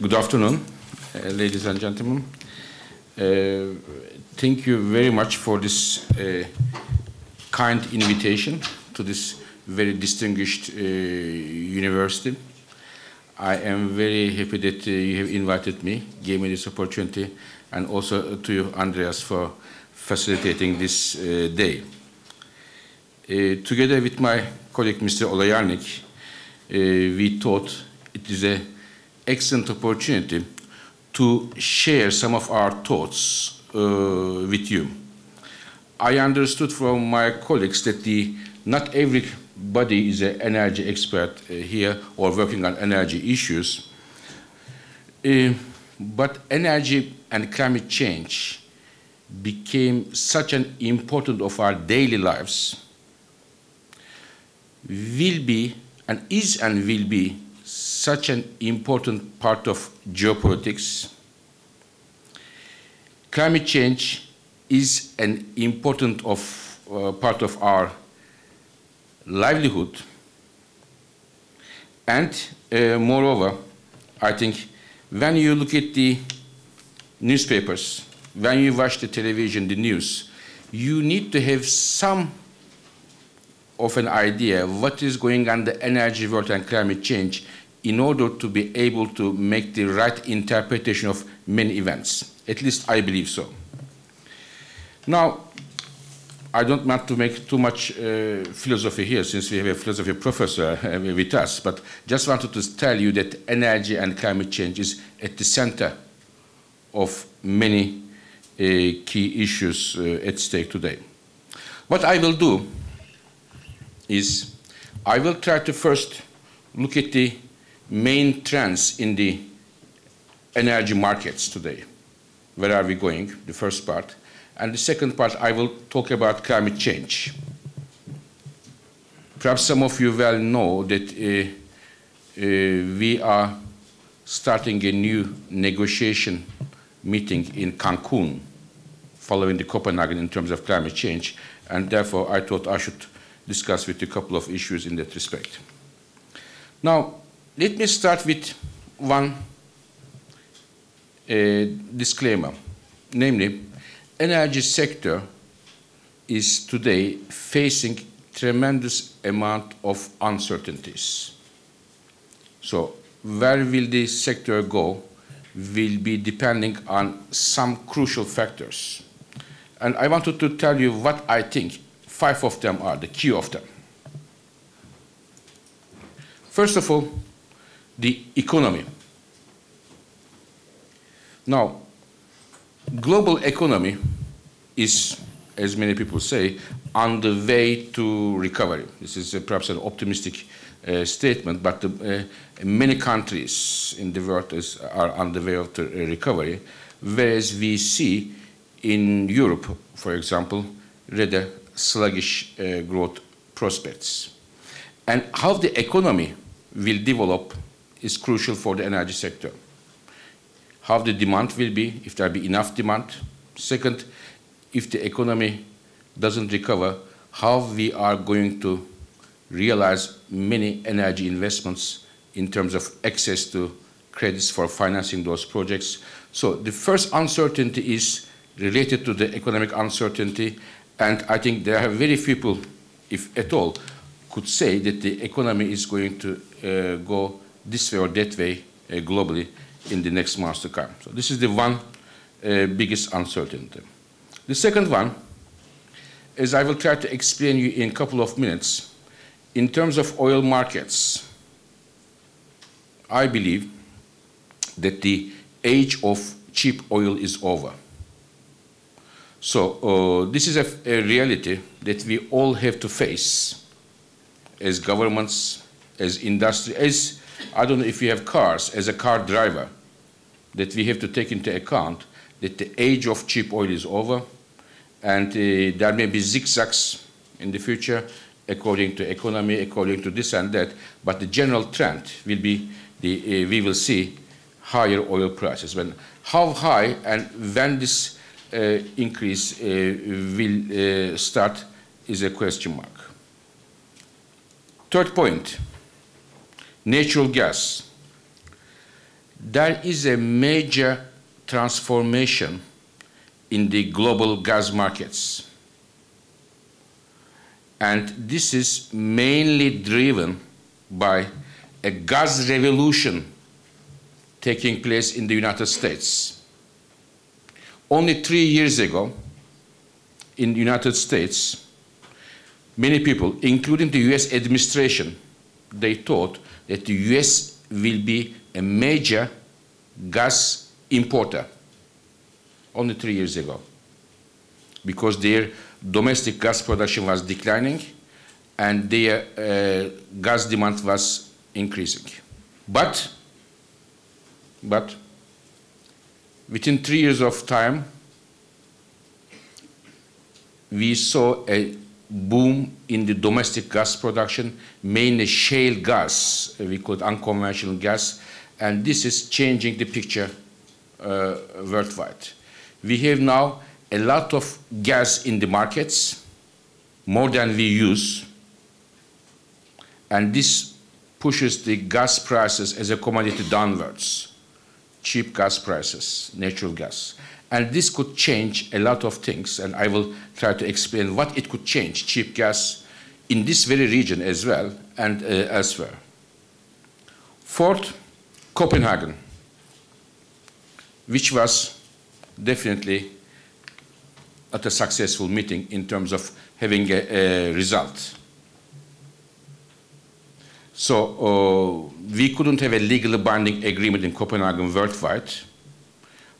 Good afternoon, ladies and gentlemen. Thank you very much for this kind invitation to this very distinguished university. I am very happy that you have invited me, gave me this opportunity, and also to you, Andreas, for facilitating this day. Together with my colleague, Mr. Olajarnik, we thought it is an excellent opportunity to share some of our thoughts with you. I understood from my colleagues that not everybody is an energy expert here or working on energy issues, but energy and climate change became such an important of our daily lives, will be and is and will be such an important part of geopolitics. Climate change is an important part of our livelihood. And moreover, I think when you look at the newspapers, when you watch the television, the news, you need to have some of an idea what is going on in the energy world and climate change in order to be able to make the right interpretation of many events. At least I believe so. Now, I don't want to make too much philosophy here since we have a philosophy professor with us, but just wanted to tell you that energy and climate change is at the center of many key issues at stake today. What I will do is I will try to first look at the main trends in the energy markets today. Where are we going? The first part. And the second part, I will talk about climate change. Perhaps some of you well know that we are starting a new negotiation meeting in Cancun following the Copenhagen in terms of climate change. And therefore, I thought I should discuss with you a couple of issues in that respect. Now, let me start with one disclaimer, namely, energy sector is today facing tremendous amount of uncertainties. So where will this sector go will be depending on some crucial factors. And I wanted to tell you what I think 5 of them are, the key of them. First of all, the economy. Now, global economy is, as many people say, on the way to recovery. This is perhaps an optimistic statement, but many countries in the world are on the way of the recovery, whereas we see in Europe, for example, rather sluggish growth prospects. And how the economy will develop is crucial for the energy sector. How the demand will be, if there will be enough demand. Second, if the economy doesn't recover, how we are going to realize many energy investments in terms of access to credits for financing those projects. So the first uncertainty is related to the economic uncertainty, and I think there are very few people, if at all, could say that the economy is going to go this way or that way globally in the next months to come. So this is the one biggest uncertainty. The second one, as I will try to explain you in a couple of minutes, in terms of oil markets, I believe that the age of cheap oil is over. So this is a reality that we all have to face as governments, as industry, as, I don't know if you have cars, as a car driver, that we have to take into account that the age of cheap oil is over, and there may be zigzags in the future according to economy, according to this and that, but the general trend will be we will see higher oil prices. How high and when this increase will start is a question mark. Third point, natural gas. there is a major transformation in the global gas markets. And this is mainly driven by a gas revolution taking place in the United States. Only 3 years ago, in the United States, many people, including the US administration, they thought that the US will be a major gas importer. Only 3 years ago. Because their domestic gas production was declining and their gas demand was increasing. But within 3 years of time, we saw a boom in the domestic gas production, mainly shale gas, we call it unconventional gas, and this is changing the picture worldwide. We have now a lot of gas in the markets, more than we use, and this pushes the gas prices as a commodity downwards, cheap gas prices, natural gas. And this could change a lot of things, and I will try to explain what it could change, cheap gas, in this very region as well, and elsewhere. Fourth, Copenhagen, which was definitely not a successful meeting in terms of having a result. So we couldn't have a legally binding agreement in Copenhagen worldwide,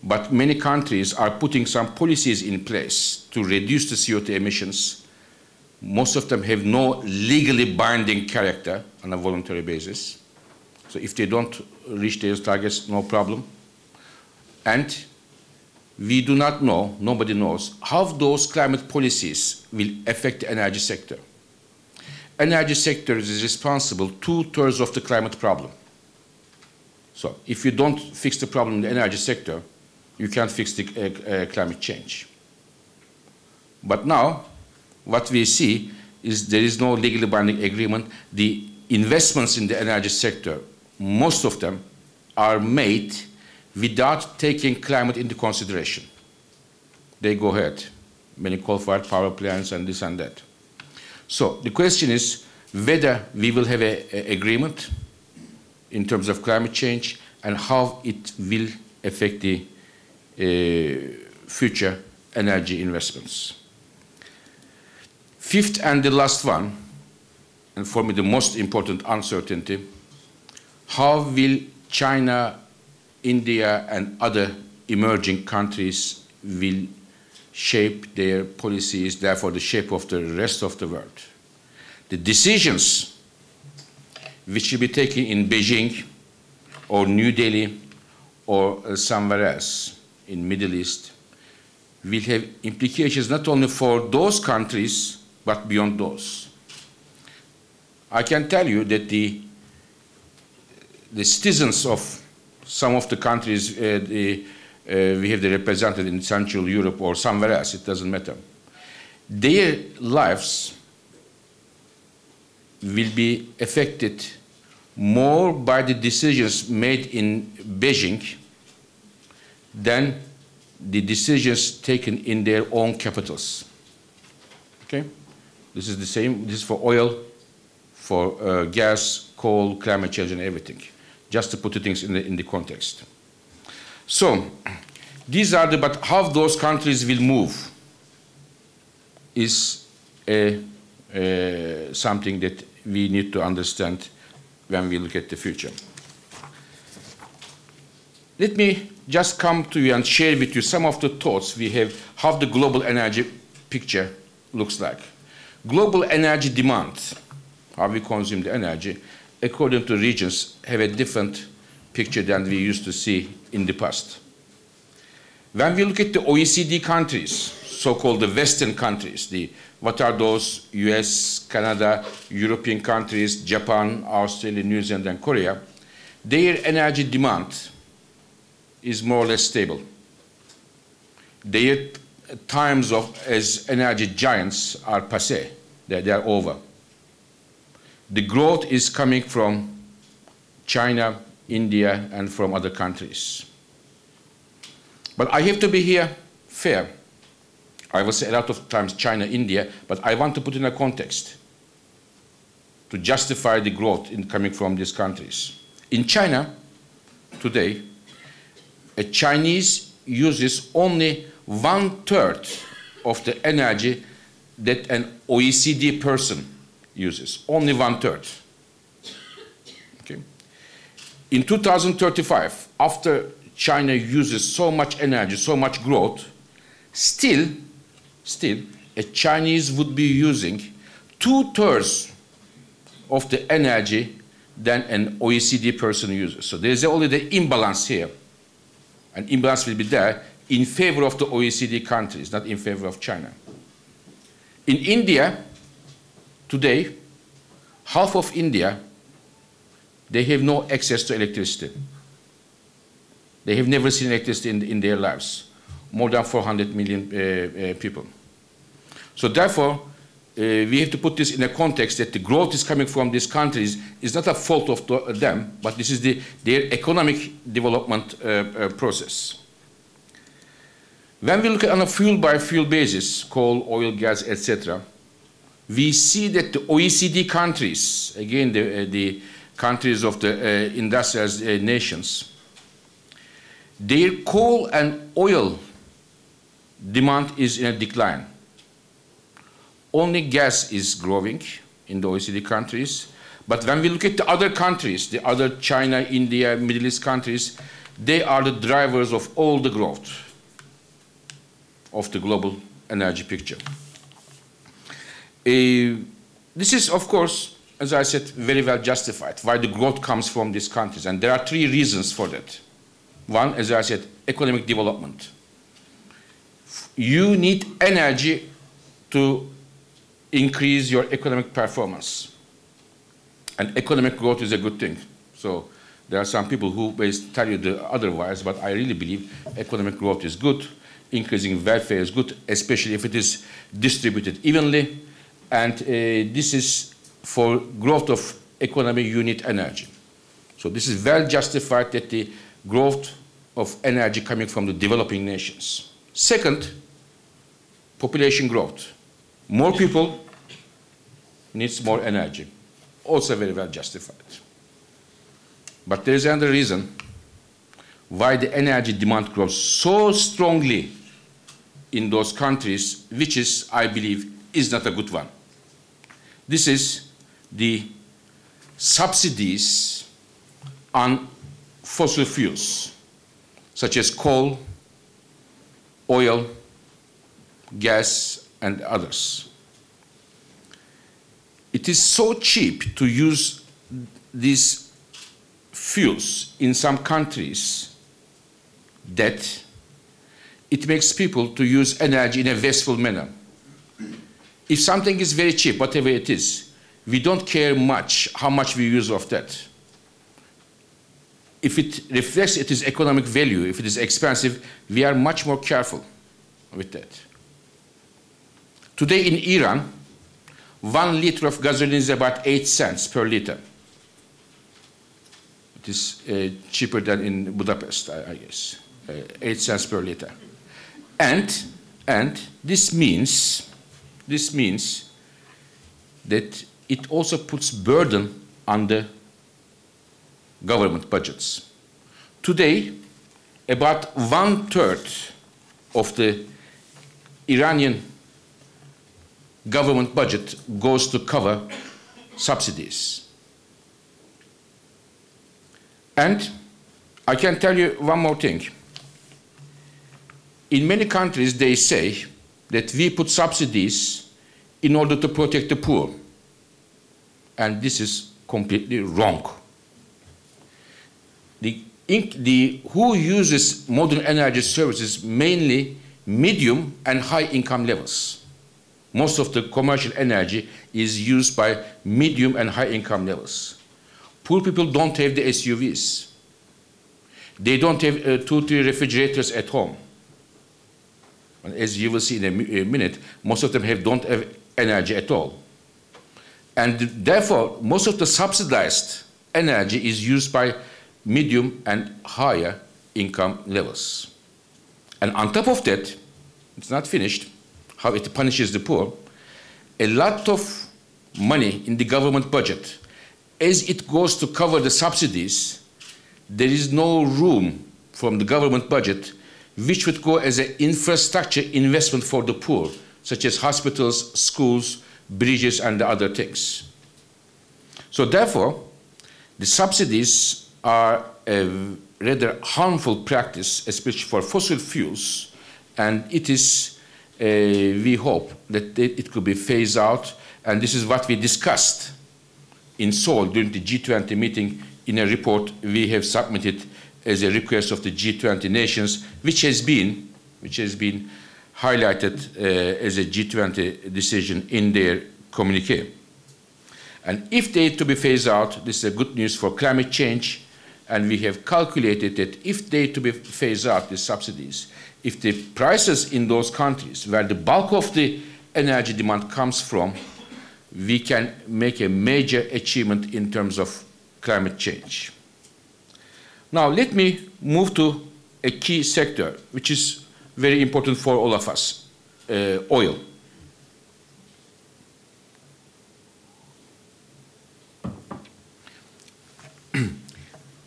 but many countries are putting some policies in place to reduce the CO2 emissions. Most of them have no legally binding character on a voluntary basis. So if they don't reach their targets, no problem. And we do not know, nobody knows, how those climate policies will affect the energy sector. Energy sector is responsible 2/3 of the climate problem. So if you don't fix the problem in the energy sector, you can't fix the climate change. But now, what we see is there is no legally binding agreement. The investments in the energy sector, most of them are made without taking climate into consideration. They go ahead, many coal-fired power plants and this and that. So the question is whether we will have an agreement in terms of climate change and how it will affect the future energy investments. Fifth and the last one, and for me the most important uncertainty, how will China, India, and other emerging countries will shape their policies, therefore the shape of the rest of the world. The decisions which will be taken in Beijing or New Delhi or somewhere else in Middle East will have implications not only for those countries but beyond those. I can tell you that the citizens of some of the countries we have the represented in Central Europe or somewhere else, it doesn't matter. Their lives will be affected more by the decisions made in Beijing than the decisions taken in their own capitals. Okay? This is the same, this is for oil, for gas, coal, climate change, and everything. Just to put the things in the context. So, these are but how those countries will move is something that we need to understand when we look at the future. Let me just come to you and share with you some of the thoughts we have, how the global energy picture looks like. Global energy demand, how we consume the energy, according to regions, have a different picture than we used to see in the past. When we look at the OECD countries, so-called the Western countries, what are those? US, Canada, European countries, Japan, Australia, New Zealand, and Korea, their energy demand is more or less stable. Their times as energy giants are passé, they are over. The growth is coming from China, India, and from other countries. But I have to be here fair. I will say a lot of times China, India, but I want to put in a context to justify the growth coming from these countries. In China, today, a Chinese uses only 1/3 of the energy that an OECD person uses, only 1/3. Okay. In 2035, after China uses so much energy, so much growth, still, a Chinese would be using 2/3 of the energy than an OECD person uses. So there's only the imbalance here. An imbalance will be there in favor of the OECD countries, not in favor of China. In India, today, half of India, they have no access to electricity. They have never seen electricity in their lives. More than 400 million people. So therefore, we have to put this in a context that the growth is coming from these countries is not a fault of them, but this is their economic development process. When we look at on a fuel-by-fuel basis, coal, oil, gas, etc., we see that the OECD countries, again the countries of the industrialized nations, their coal and oil demand is in a decline. Only gas is growing in the OECD countries. But when we look at the other countries, the other China, India, Middle East countries, they are the drivers of all the growth of the global energy picture. This is, of course, as I said, very well justified, why the growth comes from these countries. And there are 3 reasons for that. One, as I said, economic development. You need energy to increase your economic performance. And economic growth is a good thing. So there are some people who may tell you otherwise, but I really believe economic growth is good. Increasing welfare is good, especially if it is distributed evenly. And this is for growth of economy, you need energy. So this is well justified that the growth of energy coming from the developing nations. Second, population growth. More people needs more energy. Also very well justified. But there is another reason why the energy demand grows so strongly in those countries, which is, I believe, is not a good one. This is the subsidies on fossil fuels, such as coal, oil, gas, and others. It is so cheap to use these fuels in some countries that it makes people to use energy in a wasteful manner. If something is very cheap, whatever it is, we don't care much how much we use of that. If it reflects its economic value, if it is expensive, we are much more careful with that. Today in Iran, 1 liter of gasoline is about 8 cents per liter. It is cheaper than in Budapest, I guess. 8 cents per liter. And this means that it also puts burden on the government budgets. Today, about 1/3 of the Iranian government budget goes to cover subsidies. And I can tell you one more thing. In many countries, they say that we put subsidies in order to protect the poor. And this is completely wrong. Who uses modern energy services mainly medium and high income levels. Most of the commercial energy is used by medium and high income levels. Poor people don't have the SUVs. They don't have 2-3 refrigerators at home. And as you will see in a minute, most of them don't have energy at all. And therefore, most of the subsidized energy is used by medium and higher income levels. And on top of that, it's not finished, how it punishes the poor, a lot of money in the government budget, as it goes to cover the subsidies, there is no room from the government budget which would go as an infrastructure investment for the poor, such as hospitals, schools, bridges, and the other things. So therefore, the subsidies are a rather harmful practice, especially for fossil fuels, and it is, we hope, that it could be phased out, and this is what we discussed in Seoul during the G20 meeting in a report we have submitted as a request of the G20 nations, which has been highlighted as a G20 decision in their communique. And if they are to be phased out, this is a good news for climate change, and we have calculated that if they are to be phased out, the subsidies, if the prices in those countries where the bulk of the energy demand comes from, we can make a major achievement in terms of climate change. Now, let me move to a key sector, which is very important for all of us, oil.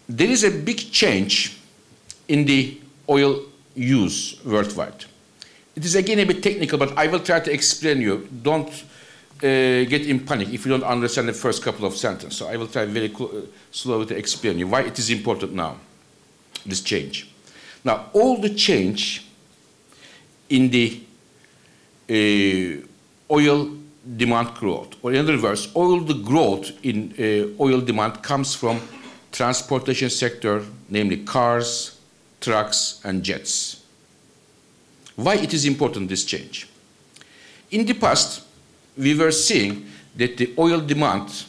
There is a big change in the oil use worldwide. It is again a bit technical, but I will try to explain you. Don't get in panic if you don't understand the first couple of sentences. So I will try very slowly to explain you why it is important now, this change. Now, all the change in the oil demand growth, or in other words, all the growth in oil demand comes from transportation sector, namely cars, trucks, and jets. Why it is important, this change? In the past, we were seeing that the oil demand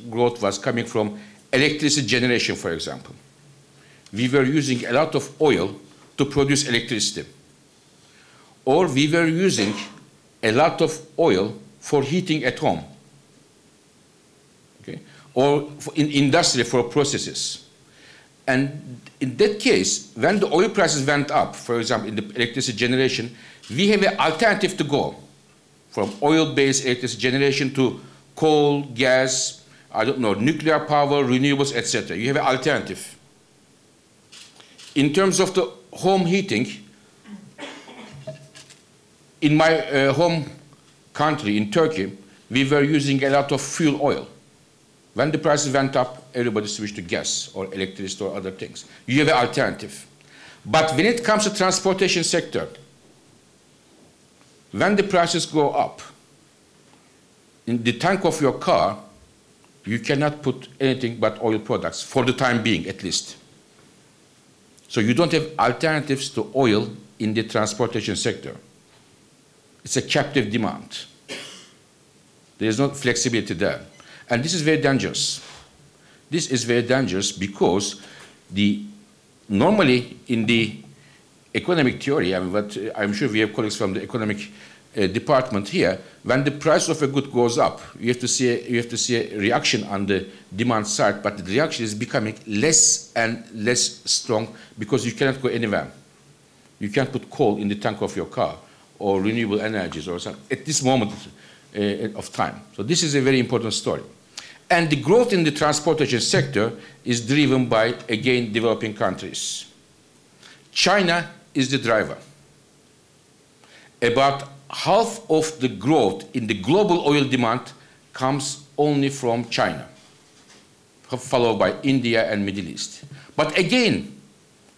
growth was coming from electricity generation, for example. We were using a lot of oil to produce electricity. Or we were using a lot of oil for heating at home. Okay? Or in industry for processes. And in that case, when the oil prices went up, for example, in the electricity generation, we have an alternative to go from oil-based electricity generation to coal, gas, I don't know, nuclear power, renewables, etc. You have an alternative. In terms of the home heating, in my home country, in Turkey, we were using a lot of fuel oil. When the prices went up, everybody switched to gas or electricity or other things. You have an alternative. But when it comes to transportation sector, when the prices go up, in the tank of your car, you cannot put anything but oil products, for the time being at least. So you don't have alternatives to oil in the transportation sector. It's a captive demand. There is no flexibility there. And this is very dangerous. This is very dangerous because normally in the economic theory, I mean, but I'm sure we have colleagues from the economic department here, when the price of a good goes up, you have to see a reaction on the demand side, but the reaction is becoming less and less strong because you cannot go anywhere. You can't put coal in the tank of your car or renewable energies or something at this moment of time. So this is a very important story. And the growth in the transportation sector is driven by, again, developing countries. China is the driver. About half of the growth in the global oil demand comes only from China, followed by India and Middle East. But again,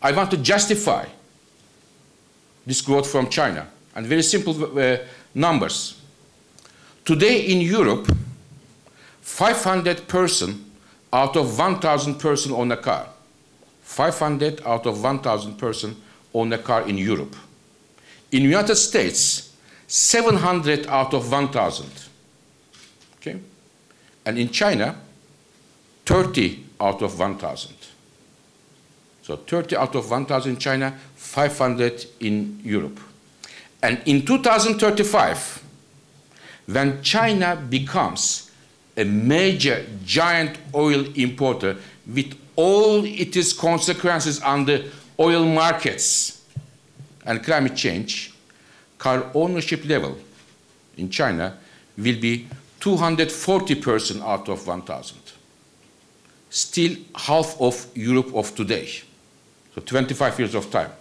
I want to justify this growth from China, and very simple numbers. Today in Europe, 500 persons out of 1,000 persons own a car. 500 out of 1,000 persons own a car in Europe. In the United States, 700 out of 1,000. Okay? And in China, 30 out of 1,000. So 30 out of 1,000 in China, 500 in Europe. And in 2035, when China becomes a major giant oil importer with all its consequences on the oil markets and climate change, car ownership level in China will be 240% out of 1,000. Still half of Europe of today. So 25 years of time.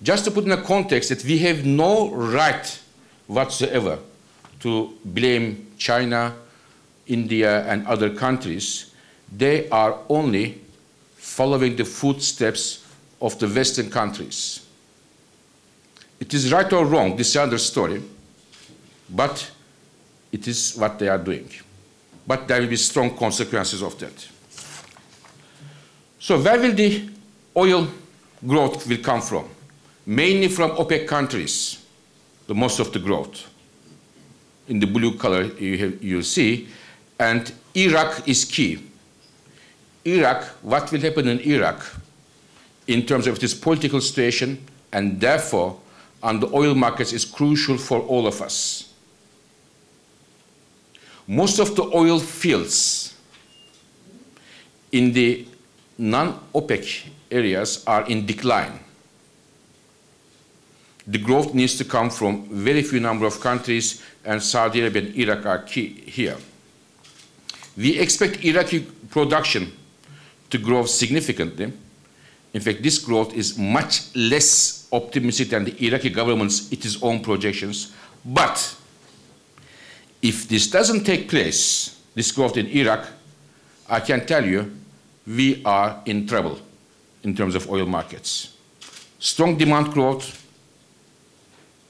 Just to put in a context that we have no right whatsoever to blame China, India, and other countries. They are only following the footsteps of the Western countries. It is right or wrong, this is another story, but it is what they are doing. But there will be strong consequences of that. So where will the oil growth will come from? Mainly from OPEC countries, the most of the growth. In the blue color you see, and Iraq is key. Iraq, what will happen in Iraq in terms of its political situation and therefore on the oil markets is crucial for all of us. Most of the oil fields in the non-OPEC areas are in decline. The growth needs to come from very few number of countries, and Saudi Arabia and Iraq are key here. We expect Iraqi production to grow significantly. In fact, this growth is much less optimistic than the Iraqi government's its own projections. But if this doesn't take place, this growth in Iraq, I can tell you, we are in trouble in terms of oil markets. Strong demand growth,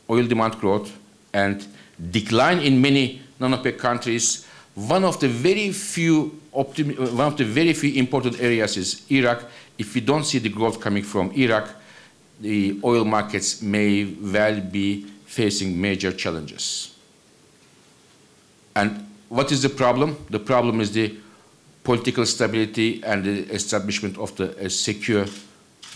oil demand growth, and decline in many non-OPEC countries. One of the very few important areas is Iraq. If we don't see the growth coming from Iraq, the oil markets may well be facing major challenges. And what is the problem? The problem is the political stability and the establishment of a secure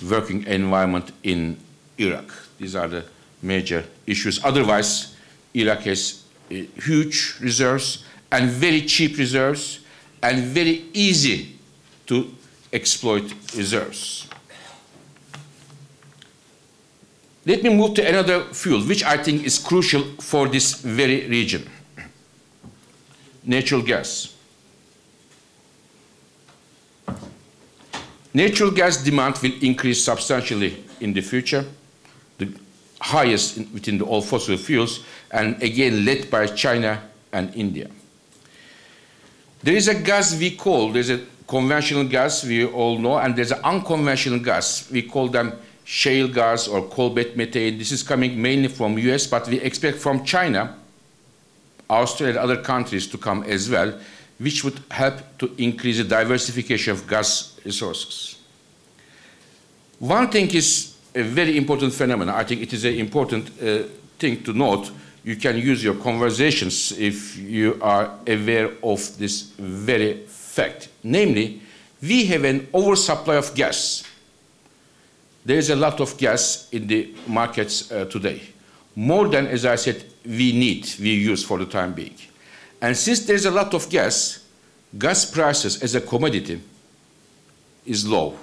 working environment in Iraq. These are the major issues. Otherwise, Iraq has huge reserves and very cheap reserves and very easy to exploit reserves. Let me move to another fuel, which I think is crucial for this very region. Natural gas. Natural gas demand will increase substantially in the future, the highest within all fossil fuels, and again led by China and India. There is a gas there's a conventional gas we all know, and there's an unconventional gas. We call them shale gas or coal bed methane. This is coming mainly from US, but we expect from China, Australia, and other countries to come as well, which would help to increase the diversification of gas resources. One thing is a very important phenomenon. I think it is an important thing to note. You can use your conversations if you are aware of this very fact. Namely, we have an oversupply of gas. There is a lot of gas in the markets today. More than, as I said, we use for the time being. And since there's a lot of gas prices as a commodity is low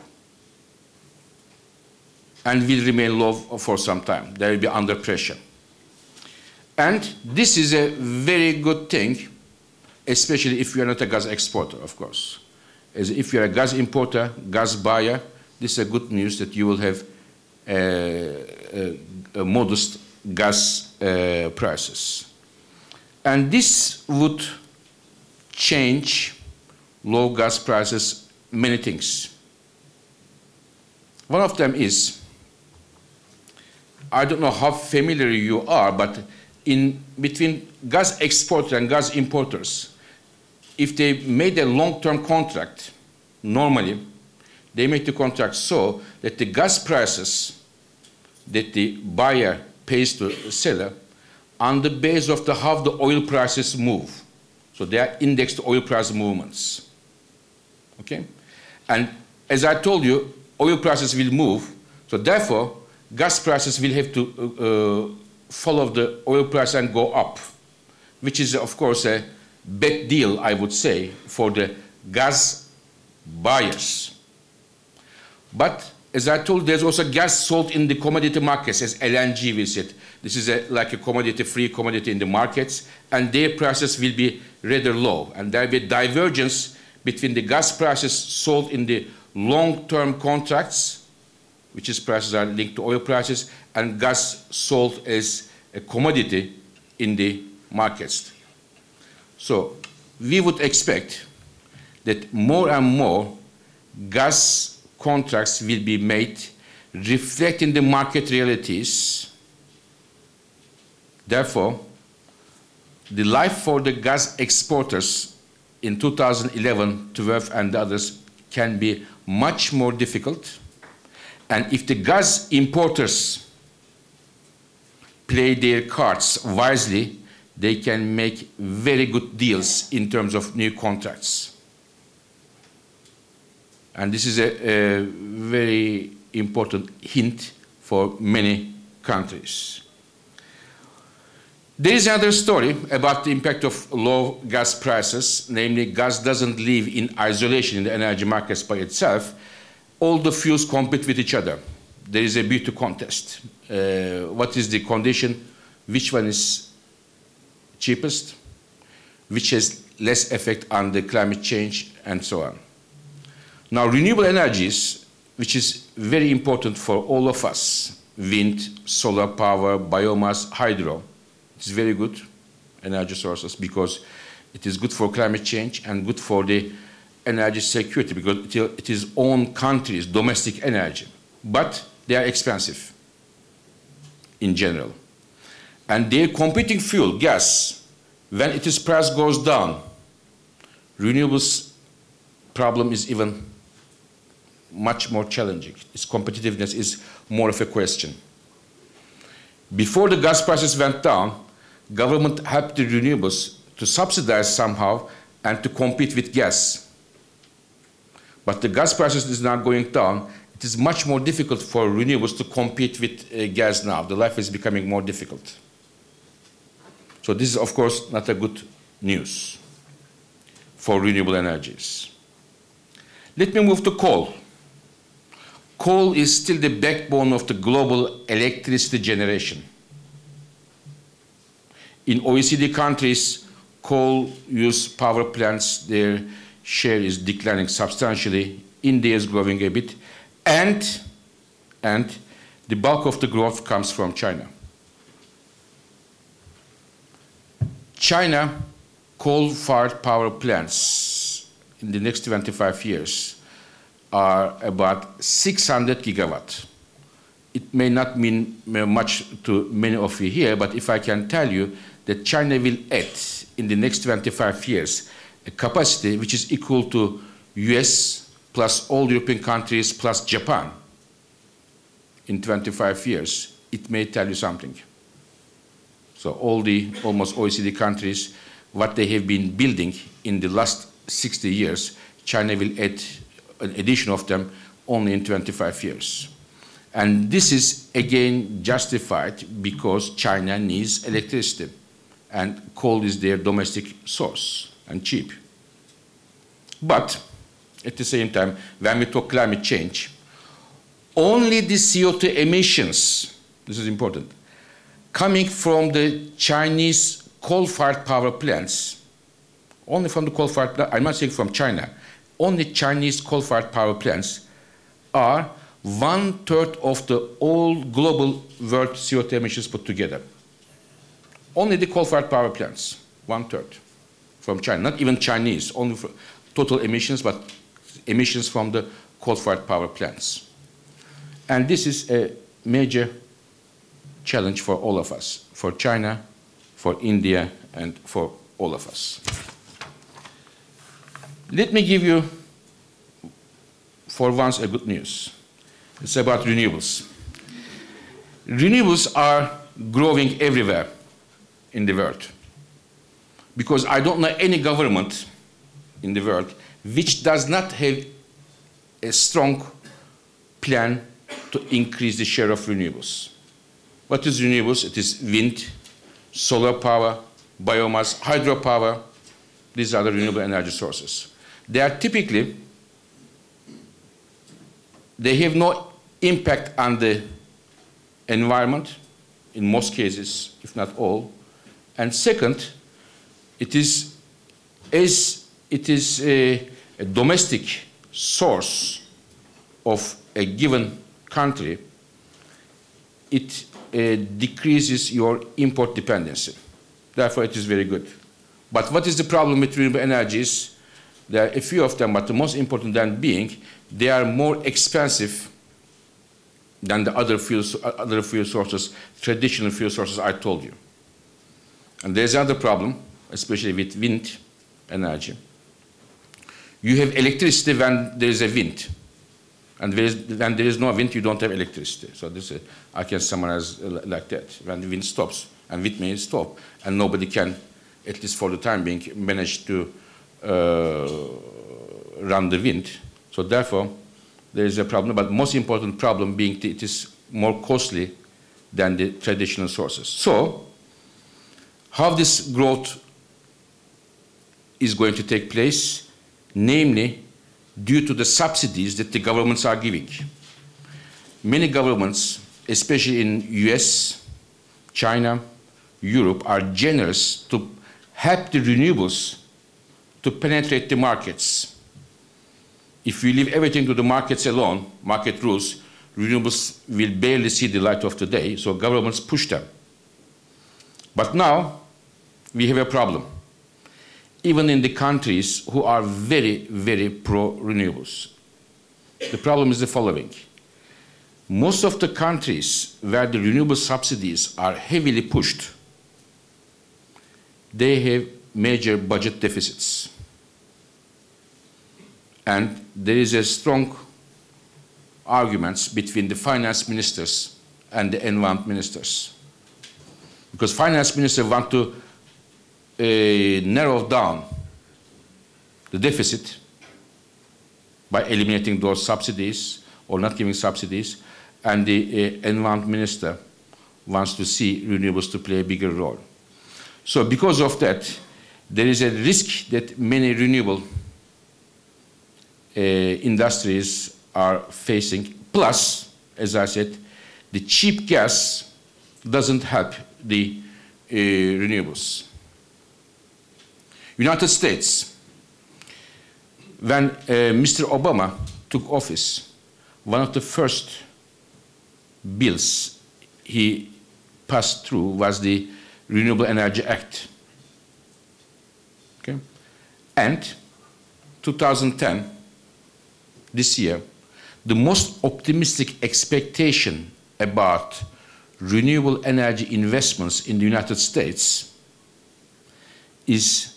and will remain low for some time. They will be under pressure. And this is a very good thing, especially if you are not a gas exporter, of course. As if you are a gas importer, gas buyer, this is a good news that you will have a modest gas prices. And this would change low gas prices many things. One of them is, I don't know how familiar you are, but in between gas exporters and gas importers, if they made a long-term contract, normally they make the contract so that the gas prices that the buyer pays to the seller on the basis of how the oil prices move. So they are indexed to oil price movements. Okay? And as I told you, oil prices will move, so therefore gas prices will have to follow the oil price and go up, which is of course a bad deal, I would say, for the gas buyers. But as I told, there's also gas sold in the commodity markets, as LNG we said. This is like a commodity, free commodity in the markets, and their prices will be rather low. And there will be divergence between the gas prices sold in the long-term contracts, which is prices are linked to oil prices, and gas sold as a commodity in the markets. So we would expect that more and more gas contracts will be made reflecting the market realities. Therefore, the life for the gas exporters in 2011, 12, and the others can be much more difficult. And if the gas importers play their cards wisely, they can make very good deals in terms of new contracts. And this is a very important hint for many countries. There is another story about the impact of low gas prices, namely gas doesn't live in isolation in the energy markets by itself. All the fuels compete with each other. There is a beauty contest. What is the condition? Which one is cheapest? Which has less effect on the climate change, and so on. Now, renewable energies, which is very important for all of us, wind, solar power, biomass, hydro, it's very good energy sources because it is good for climate change and good for the energy security because it is own country's domestic energy. But they are expensive in general. And their competing fuel, gas, when its price goes down, renewables problem is even much more challenging. Its competitiveness is more of a question. Before the gas prices went down, government helped the renewables to subsidize somehow and to compete with gas. But the gas prices is now going down. It is much more difficult for renewables to compete with gas now. The life is becoming more difficult. So this is, of course, not a good news for renewable energies. Let me move to coal. Coal is still the backbone of the global electricity generation. In OECD countries, coal use power plants, their share is declining substantially. India is growing a bit. And the bulk of the growth comes from China. China coal-fired power plants in the next 25 years are about 600 gigawatt. It may not mean much to many of you here, but if I can tell you that China will add in the next 25 years a capacity which is equal to US plus all European countries plus Japan in 25 years, it may tell you something. So all the almost OECD countries, what they have been building in the last 60 years, China will add an addition of them only in 25 years. And this is again justified because China needs electricity and coal is their domestic source and cheap. But at the same time, when we talk climate change, only the CO2 emissions, this is important, coming from the Chinese coal-fired power plants, only from the coal-fired plants, I'm not saying from China, only Chinese coal-fired power plants are 1/3 of the all global world CO2 emissions put together. Only the coal-fired power plants, 1/3 from China, not even Chinese, only for total emissions, but emissions from the coal-fired power plants. And this is a major challenge for all of us, for China, for India, and for all of us. Let me give you, for once, a good news. It's about renewables. Renewables are growing everywhere in the world. Because I don't know any government in the world which does not have a strong plan to increase the share of renewables. What is renewables? It is wind, solar power, biomass, hydropower. These are the renewable energy sources. They are typically they have no impact on the environment, in most cases, if not all. And second, it is a domestic source of a given country, it decreases your import dependency. Therefore, it is very good. But what is the problem with renewable energies? There are a few of them, but the most important than being, they are more expensive than the other fuel sources, traditional fuel sources I told you. And there's another problem, especially with wind energy. You have electricity when there is a wind. And when there is no wind, you don't have electricity. So this, I can summarize like that. When the wind stops, and wind may stop, and nobody can, at least for the time being, manage to run the wind. So therefore, there is a problem, but most important problem being it is more costly than the traditional sources. So, how this growth is going to take place, namely, due to the subsidies that the governments are giving. Many governments, especially in US, China, Europe, are generous to help the renewables to penetrate the markets. If we leave everything to the markets alone, market rules, renewables will barely see the light of the day, so governments push them. But now, we have a problem. Even in the countries who are very, very pro-renewables. The problem is the following. Most of the countries where the renewable subsidies are heavily pushed, they have major budget deficits. And there is a strong arguments between the finance ministers and the environment ministers. Because finance ministers want to narrow down the deficit by eliminating those subsidies or not giving subsidies, and the environment minister wants to see renewables to play a bigger role. So because of that, there is a risk that many renewable industries are facing. Plus, as I said, the cheap gas doesn't help the renewables. United States, when Mr. Obama took office, one of the first bills he passed through was the Renewable Energy Act. Okay? And 2010, this year, the most optimistic expectation about renewable energy investments in the United States is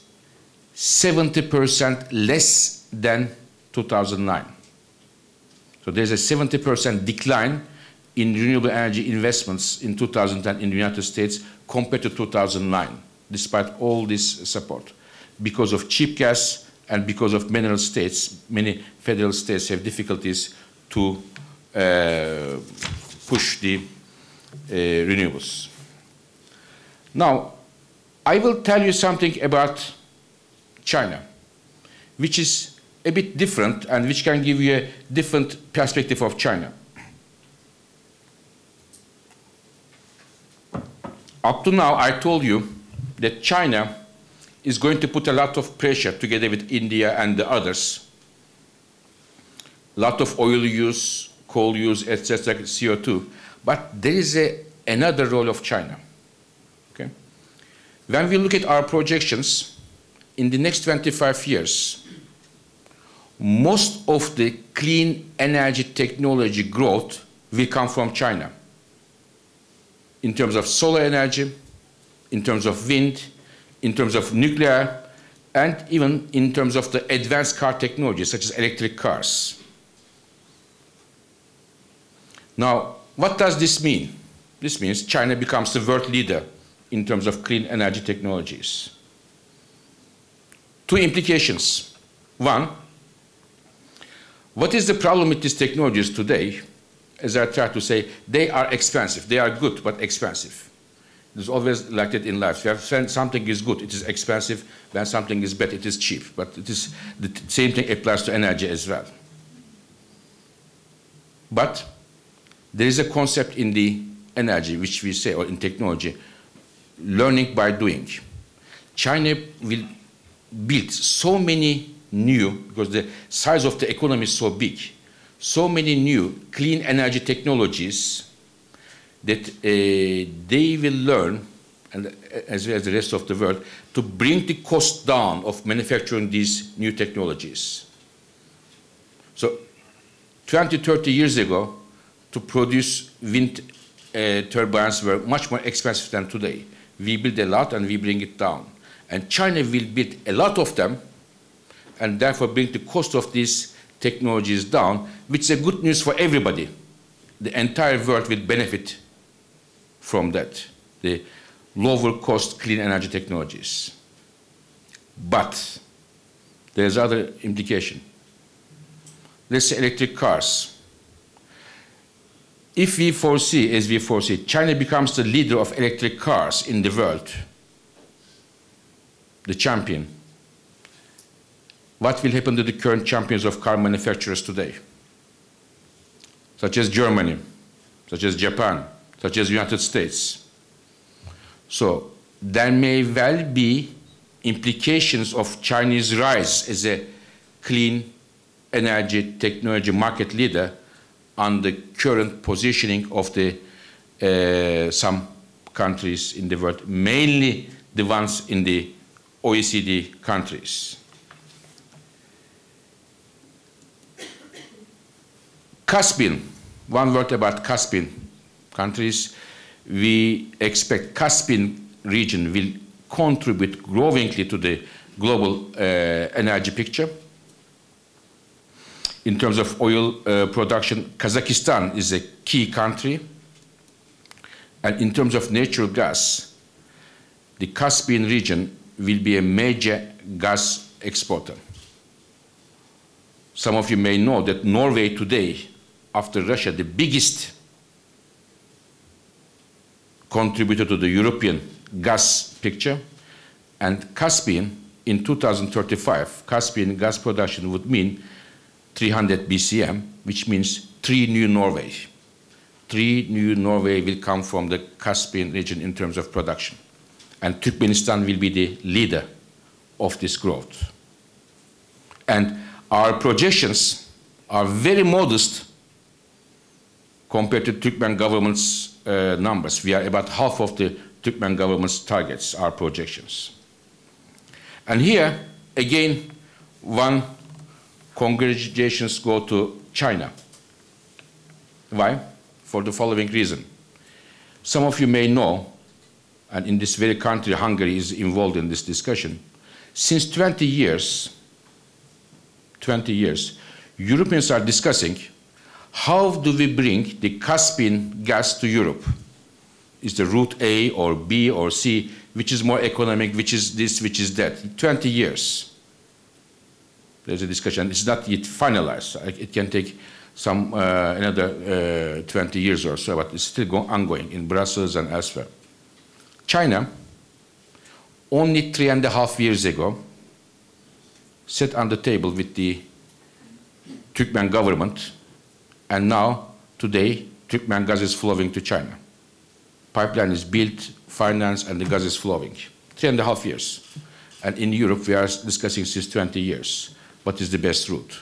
70% less than 2009. So there's a 70% decline in renewable energy investments in 2010 in the United States compared to 2009, despite all this support. Because of cheap gas and because of many federal states have difficulties to push the renewables. Now, I will tell you something about China, which is a bit different and which can give you a different perspective of China. Up to now, I told you that China is going to put a lot of pressure together with India and the others. A lot of oil use, coal use, etc., CO2. But there is another role of China. Okay? When we look at our projections, in the next 25 years, most of the clean energy technology growth will come from China. In terms of solar energy, in terms of wind, in terms of nuclear, and even in terms of the advanced car technology, such as electric cars. Now, what does this mean? This means China becomes the world leader in terms of clean energy technologies. Two implications. One, what is the problem with these technologies today? As I try to say, they are expensive. They are good, but expensive. It's always like that in life. When something is good, it is expensive. When something is bad, it is cheap. But it is the same thing applies to energy as well. But there is a concept in the energy, which we say, or in technology, learning by doing. China will build so many new, because the size of the economy is so big, so many new clean energy technologies that they will learn, and as well as the rest of the world, to bring the cost down of manufacturing these new technologies. So 20, 30 years ago, to produce wind turbines were much more expensive than today. We build a lot and we bring it down. And China will build a lot of them and therefore bring the cost of these technologies down, which is a good news for everybody. The entire world will benefit from that, the lower cost clean energy technologies. But there's other implication. Let's say electric cars. If we foresee, as we foresee, China becomes the leader of electric cars in the world, the champion, what will happen to the current champions of car manufacturers today? Such as Germany, such as Japan, such as the United States. So there may well be implications of Chinese rise as a clean energy technology market leader on the current positioning of the some countries in the world, mainly the ones in the OECD countries. Caspian, one word about Caspian countries. We expect Caspian region will contribute growingly to the global energy picture. In terms of oil production, Kazakhstan is a key country. And in terms of natural gas, the Caspian region will be a major gas exporter. Some of you may know that Norway today, after Russia, the biggest contributor to the European gas picture, and Caspian, in 2035, Caspian gas production would mean 300 BCM, which means 3 new Norway. 3 new Norway will come from the Caspian region in terms of production. And Turkmenistan will be the leader of this growth. And our projections are very modest compared to Turkmen government's numbers. We are about half of the Turkmen government's targets, our projections. And here, again, one congratulations go to China. Why? For the following reason. Some of you may know, and in this very country, Hungary is involved in this discussion, since 20 years, Europeans are discussing how do we bring the Caspian gas to Europe? Is the route A or B or C, which is more economic, which is this, which is that? 20 years. There's a discussion. It's not yet finalized. It can take some another 20 years or so, but it's still ongoing in Brussels and elsewhere. China, only 3.5 years ago, sat on the table with the Turkmen government, and now, today, Turkmen gas is flowing to China. Pipeline is built, financed, and the gas is flowing. 3.5 years. And in Europe, we are discussing since 20 years. What is the best route?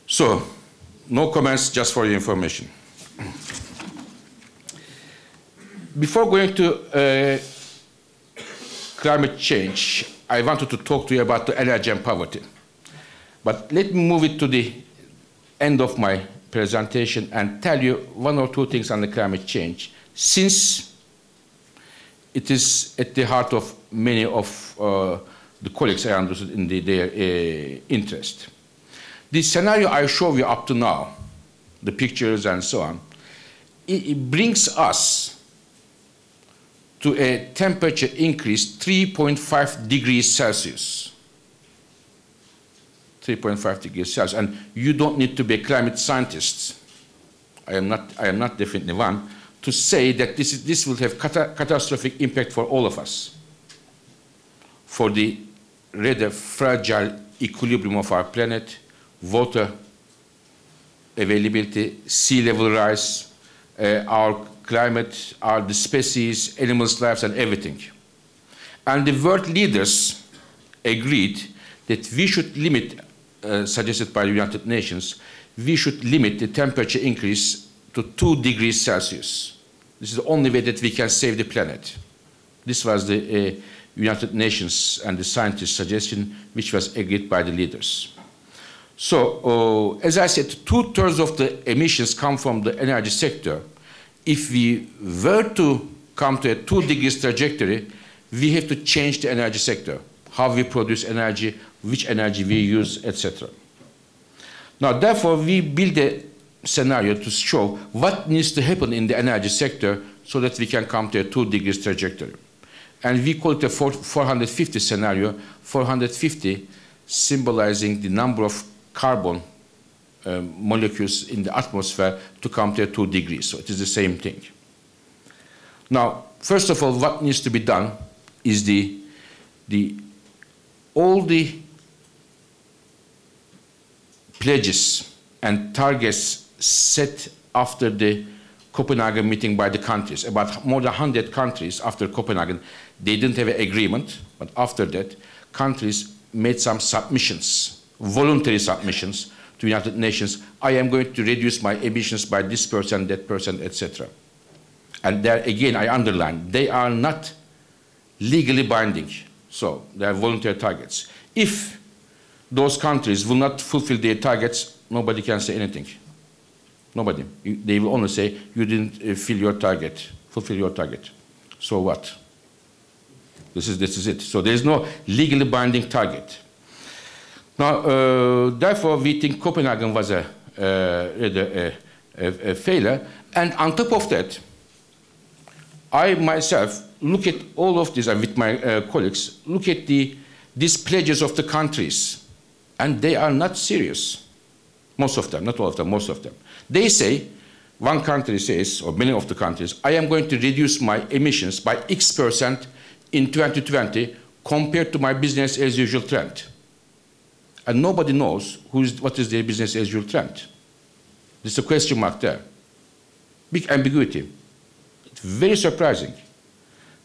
So, no comments, just for your information. Before going to climate change, I wanted to talk to you about the energy and poverty. But let me move it to the end of my presentation and tell you one or two things on the climate change, since it is at the heart of many of the colleagues I understood in their interest. The scenario I show you up to now, the pictures and so on, it brings us to a temperature increase 3.5 degrees Celsius. 3.5 degrees Celsius, and you don't need to be a climate scientist. I am not definitely one to say that this will have catastrophic impact for all of us, for the rather fragile equilibrium of our planet, water, availability, sea level rise, our climate, the species, animals' lives, and everything. And the world leaders agreed that we should limit, suggested by the United Nations, we should limit the temperature increase to 2 degrees Celsius. This is the only way that we can save the planet. This was the United Nations and the scientists' suggestion, which was agreed by the leaders. So, as I said, 2/3 of the emissions come from the energy sector. If we were to come to a 2 degrees trajectory, we have to change the energy sector, how we produce energy, which energy we use, etc. Now, therefore, we build a scenario to show what needs to happen in the energy sector so that we can come to a 2 degrees trajectory. And we call it a 450 scenario, 450 symbolizing the number of carbon molecules in the atmosphere to come to a 2 degrees. So it is the same thing. Now, first of all, what needs to be done is all the pledges and targets set after the Copenhagen meeting by the countries. About more than 100 countries after Copenhagen, they didn't have an agreement, but after that, countries made some submissions, voluntary submissions to the United Nations. I am going to reduce my emissions by this percent, that percent, etc. And there again, I underline, they are not legally binding. So they are voluntary targets. If those countries will not fulfill their targets, nobody can say anything. Nobody. They will only say, you didn't fulfill your target. So what? This is it. So there is no legally binding target. Now, therefore, we think Copenhagen was a failure. And on top of that, I myself look at all of this, and with my colleagues, look at these pledges of the countries, and they are not serious. Most of them, not all of them, most of them. They say, one country says, or many of the countries, I am going to reduce my emissions by X% in 2020 compared to my business as usual trend. And nobody knows what is their business as usual trend. There's a question mark there. Big ambiguity. It's very surprising.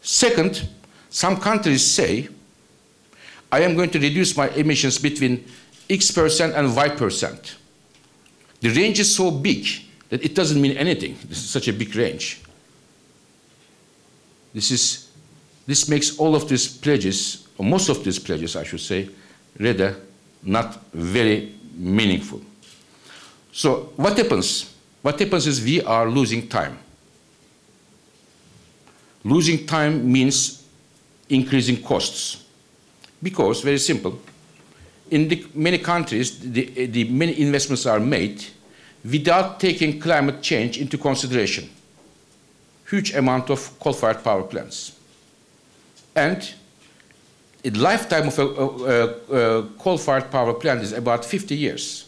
Second, some countries say, I am going to reduce my emissions between X% and Y%. The range is so big that it doesn't mean anything. This is such a big range. This makes all of these pledges, or most of these pledges, I should say, rather not very meaningful. So what happens? What happens is we are losing time. Losing time means increasing costs. Because, very simple, in many countries, the many investments are made without taking climate change into consideration. Huge amount of coal-fired power plants. And the lifetime of a coal-fired power plant is about 50 years.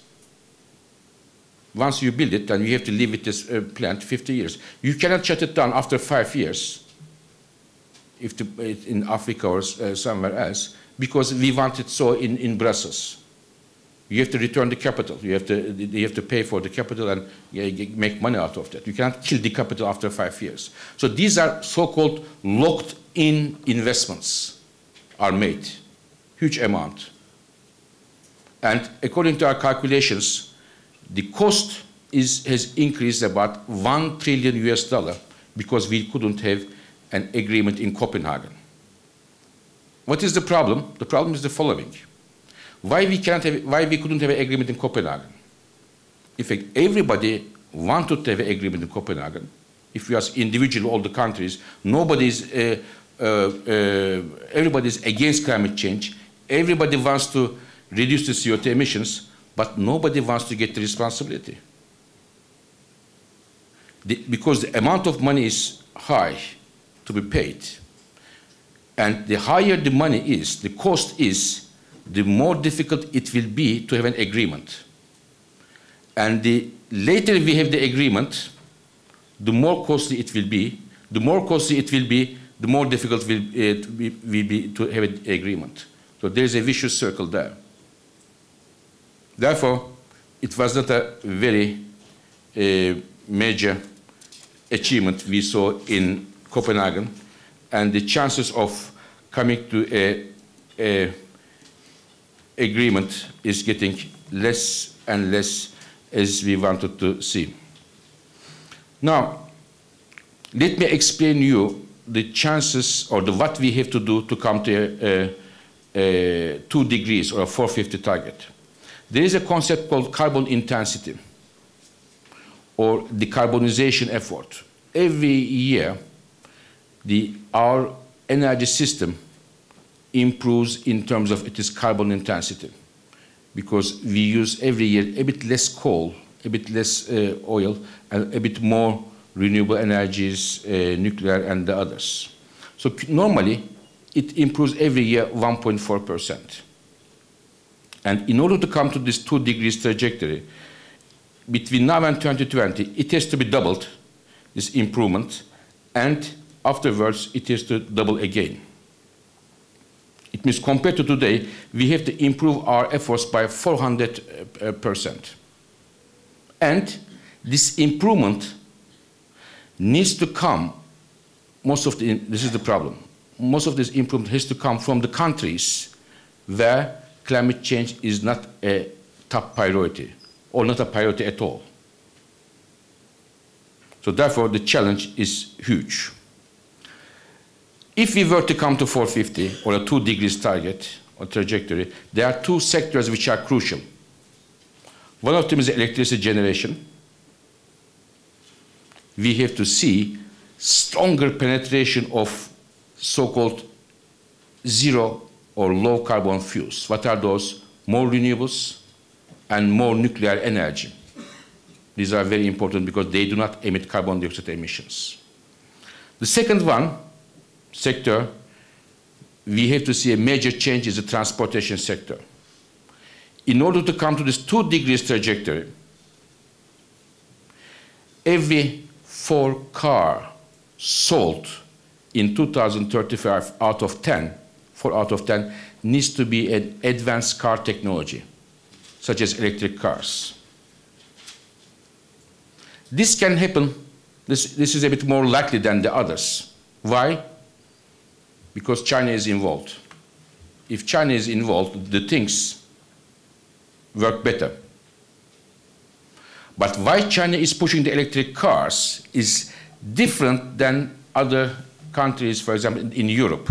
Once you build it, then you have to live with this plant 50 years. You cannot shut it down after 5 years, if in Africa or somewhere else, because we want it so in Brussels. You have to return the capital. You have to pay for the capital and make money out of that. You cannot kill the capital after 5 years. So these are so-called locked-in investments are made, huge amount. And according to our calculations, the cost has increased about $1 trillion because we couldn't have an agreement in Copenhagen. What is the problem? The problem is the following. Why we couldn't have an agreement in Copenhagen? If everybody wanted to have an agreement in Copenhagen, if we ask individually all the countries, everybody's against climate change, everybody wants to reduce the CO2 emissions, but nobody wants to get the responsibility. Because the amount of money is high to be paid, and the higher the money is, the cost is, the more difficult it will be to have an agreement. And the later we have the agreement, the more costly it will be. The more costly it will be, the more difficult it will be to have an agreement. So there is a vicious circle there. Therefore, it was not a very major achievement we saw in Copenhagen, and the chances of coming to a agreement is getting less and less as we wanted to see. Now, let me explain you the chances or what we have to do to come to a 2 degrees or a 450 target. There is a concept called carbon intensity or decarbonization effort. Every year, our energy system improves in terms of its carbon intensity because we use every year a bit less coal, a bit less oil, and a bit more renewable energies, nuclear and the others. So normally, it improves every year 1.4%. And in order to come to this 2 degrees trajectory, between now and 2020, it has to be doubled, this improvement, and afterwards, it has to double again. It means compared to today, we have to improve our efforts by 400%. And this improvement needs to come, this is the problem, most of this improvement has to come from the countries where climate change is not a top priority, or not a priority at all. So therefore, the challenge is huge. If we were to come to 450, or a 2 degrees target or trajectory, there are 2 sectors which are crucial. One of them is electricity generation. We have to see stronger penetration of so-called zero or low carbon fuels. What are those? More renewables and more nuclear energy. These are very important because they do not emit carbon dioxide emissions. The second sector, we have to see a major change is the transportation sector. In order to come to this 2 degrees trajectory, every 4 cars sold in 2035 out of 10, 4 out of 10, needs to be an advanced car technology, such as electric cars. This can happen, this is a bit more likely than the others. Why? Because China is involved. If China is involved, the things work better. But why China is pushing the electric cars is different than other countries, for example, in Europe.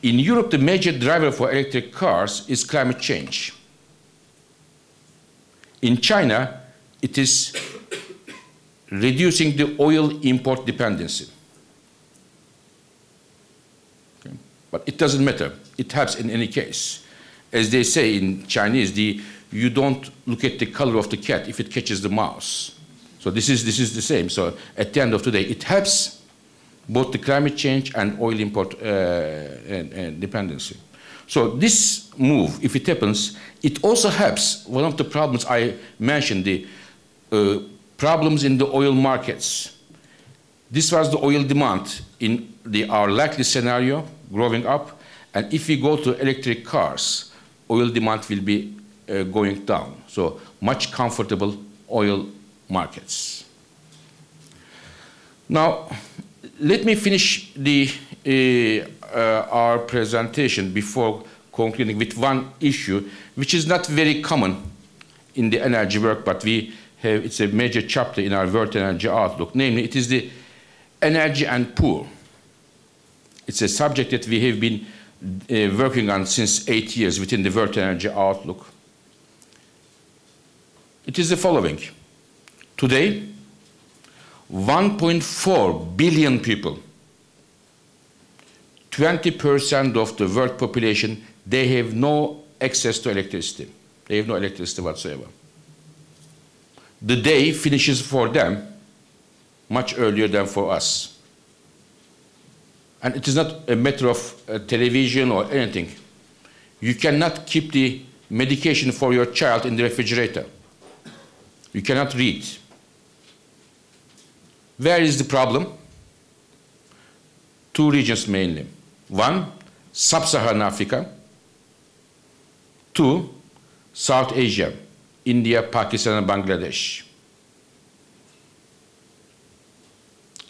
In Europe, the major driver for electric cars is climate change. In China, it is reducing the oil import dependency. Okay. But it doesn't matter. It helps in any case. As they say in Chinese, you don't look at the color of the cat if it catches the mouse. So this is the same. So at the end of the day, it helps both the climate change and oil import and dependency. So this move, if it happens, it also helps one of the problems I mentioned, the problems in the oil markets. This was the oil demand in our likely scenario growing up. And if we go to electric cars, oil demand will be going down. So much comfortable oil markets. Now, let me finish our presentation before concluding with one issue, which is not very common in the energy work, but it's a major chapter in our World Energy Outlook. Namely, it is the energy and poor. It's a subject that we have been working on since 8 years within the World Energy Outlook. It is the following. Today, 1.4 billion people, 20% of the world population, they have no access to electricity. They have no electricity whatsoever. The day finishes for them much earlier than for us. And it is not a matter of television or anything. You cannot keep the medication for your child in the refrigerator. You cannot read. Where is the problem? 2 regions mainly. 1, Sub-Saharan Africa. 2, South Asia, India, Pakistan, and Bangladesh.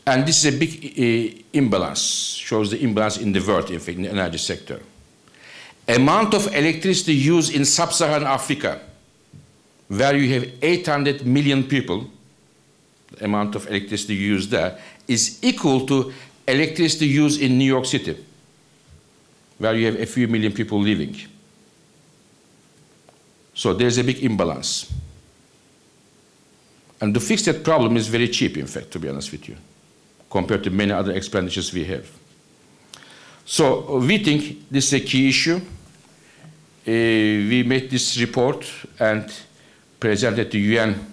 And this is a big imbalance, shows the imbalance in the world, in fact, in the energy sector. Amount of electricity used in sub-Saharan Africa, where you have 800 million people, the amount of electricity used there is equal to electricity used in New York City, where you have a few million people living. So there's a big imbalance. And to fix that problem is very cheap, in fact, to be honest with you, compared to many other expenditures we have. So we think this is a key issue. We made this report and presented to UN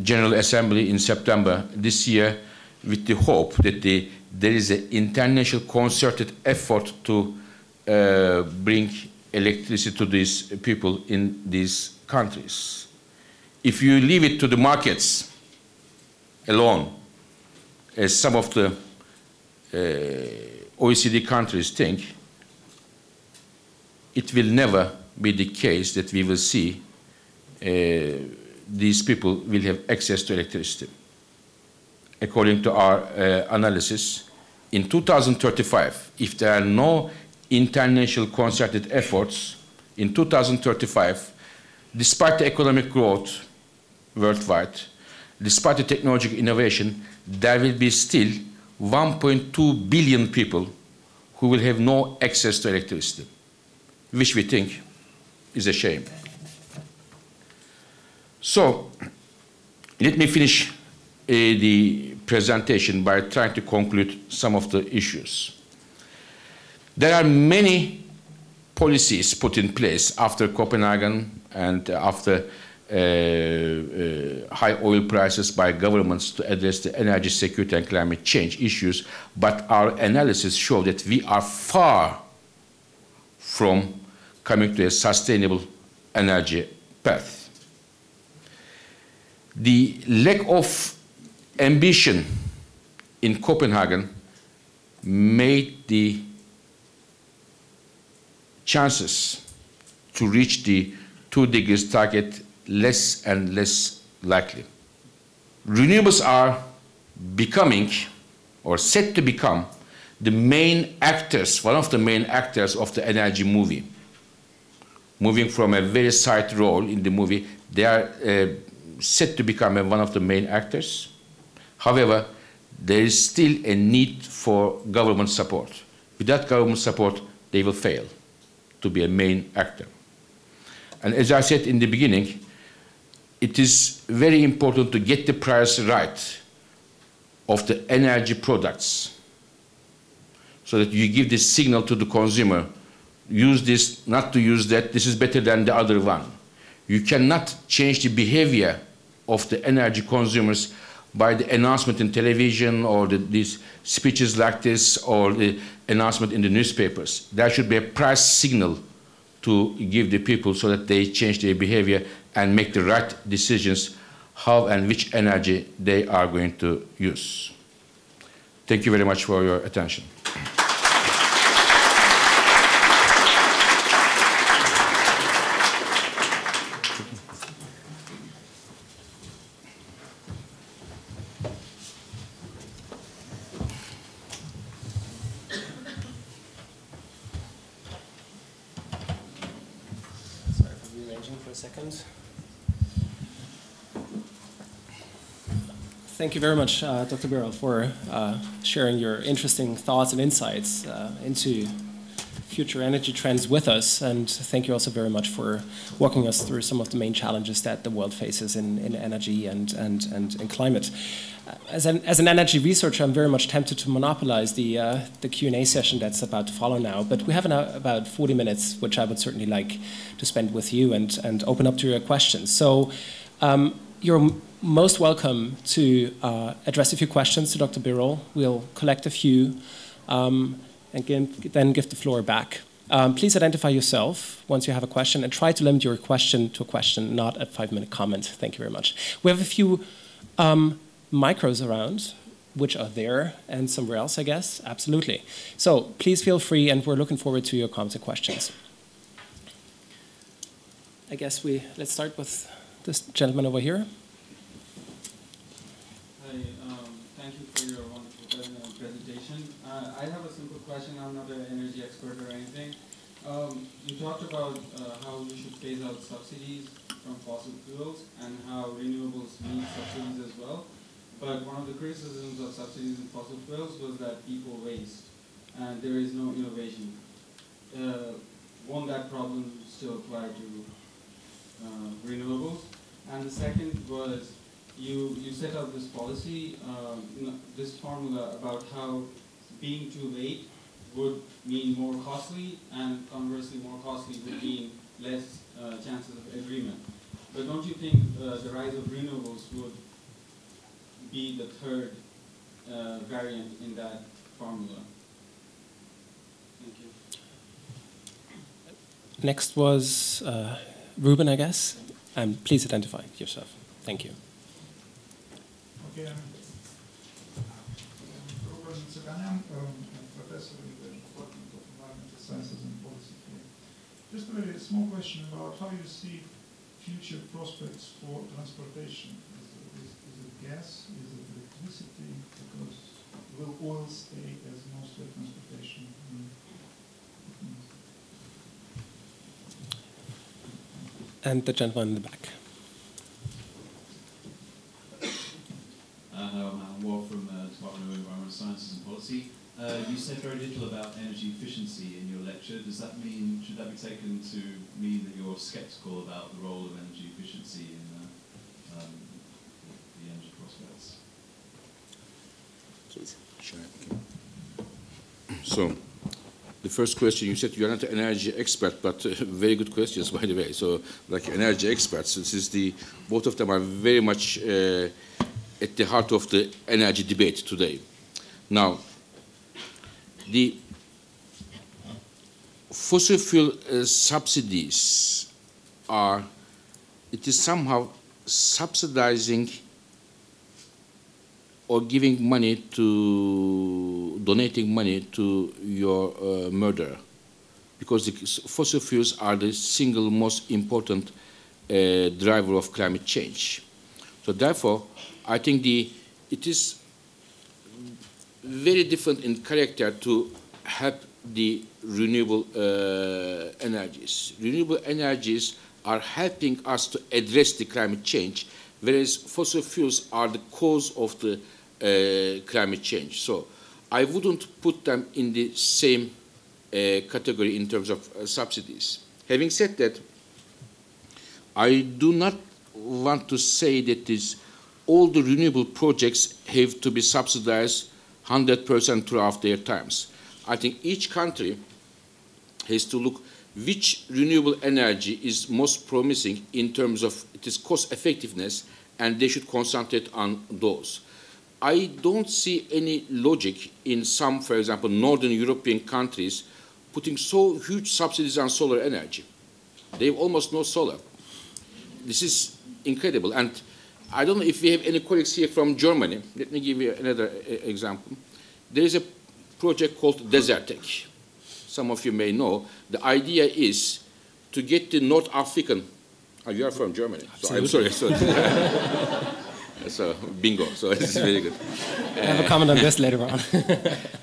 General Assembly in September this year with the hope that there is an international concerted effort to bring electricity to these people in these countries. If you leave it to the markets alone, as some of the OECD countries think, it will never be the case that we will see these people will have access to electricity. According to our analysis, in 2035, if there are no international concerted efforts, in 2035, despite the economic growth worldwide, despite the technological innovation, there will be still 1.2 billion people who will have no access to electricity, which we think is a shame. So, let me finish the presentation by trying to conclude some of the issues. There are many policies put in place after Copenhagen and after high oil prices by governments to address the energy security and climate change issues, but our analysis shows that we are far from coming to a sustainable energy path. The lack of ambition in Copenhagen made the chances to reach the 2 degrees target less and less likely. Renewables are becoming, or set to become, the main actors, one of the main actors of the energy movie. Moving from a very side role in the movie, they are set to become one of the main actors. However, there is still a need for government support. Without government support, they will fail to be a main actor. And as I said in the beginning, it is very important to get the price right of the energy products so that you give this signal to the consumer, use this, not to use that, this is better than the other one. You cannot change the behavior of the energy consumers by the announcement in television or these speeches like this or the announcement in the newspapers. There should be a price signal to give the people so that they change their behavior and make the right decisions how and which energy they are going to use. Thank you very much for your attention. Thank you very much, Dr. Birol, for sharing your interesting thoughts and insights into future energy trends with us. And thank you also very much for walking us through some of the main challenges that the world faces in energy and in climate. As an energy researcher, I'm very much tempted to monopolize the Q&A session that's about to follow now. But we have about 40 minutes, which I would certainly like to spend with you and open up to your questions. So you're most welcome to address a few questions to Dr. Birol. We'll collect a few and then give the floor back. Please identify yourself once you have a question and try to limit your question to a question, not a 5-minute comment. Thank you very much. We have a few micros around, which are there and somewhere else, I guess. Absolutely. So please feel free, and we're looking forward to your comments and questions. I guess let's start with this gentleman over here. Hi, thank you for your wonderful presentation. I have a simple question. I'm not an energy expert or anything. You talked about how we should phase out subsidies from fossil fuels and how renewables need subsidies as well. But one of the criticisms of subsidies in fossil fuels was that people waste and there is no innovation. Won't that problem still apply to renewables? And the second was, you set up this policy, this formula about how being too late would mean more costly, and conversely more costly would mean less chances of agreement. But don't you think the rise of renewables would be the third variant in that formula? Thank you. Next was Ruben, I guess. And please identify yourself. Thank you. Okay, I'm Ruben Tsaganyan, professor in the Department of Environmental Sciences and Policy here. Just a very small question about how you see future prospects for transportation. Is it gas? Is it electricity? Because will oil stay as mostly transportation? And the gentleman in the back. Hello, I'm Alan Ward from the Department of Environmental Sciences and Policy. You said very little about energy efficiency in your lecture. Does that mean, should that be taken to mean that you're sceptical about the role of energy efficiency in the energy prospects? So, the first question, you said you're not an energy expert, but very good questions, by the way. So, like energy experts, this is both of them are very much at the heart of the energy debate today. Now, the fossil fuel subsidies it is somehow subsidizing or giving money donating money to your murderer, because the fossil fuels are the single most important driver of climate change. So therefore, I think it is very different in character to help the renewable energies. Renewable energies are helping us to address the climate change, whereas fossil fuels are the cause of the climate change. So I wouldn't put them in the same category in terms of subsidies. Having said that, I do not want to say that all the renewable projects have to be subsidized 100% throughout their times. I think each country has to look which renewable energy is most promising in terms of its cost effectiveness, and they should concentrate on those. I don't see any logic in some, for example, Northern European countries putting so huge subsidies on solar energy. They have almost no solar. This is incredible. And I don't know if we have any colleagues here from Germany. Let me give you another example. There is a project called Desertec. Some of you may know. The idea is to get the North African. Oh, you are from Germany. So I'm sorry. So bingo. So it's very good. I have a comment on this later on.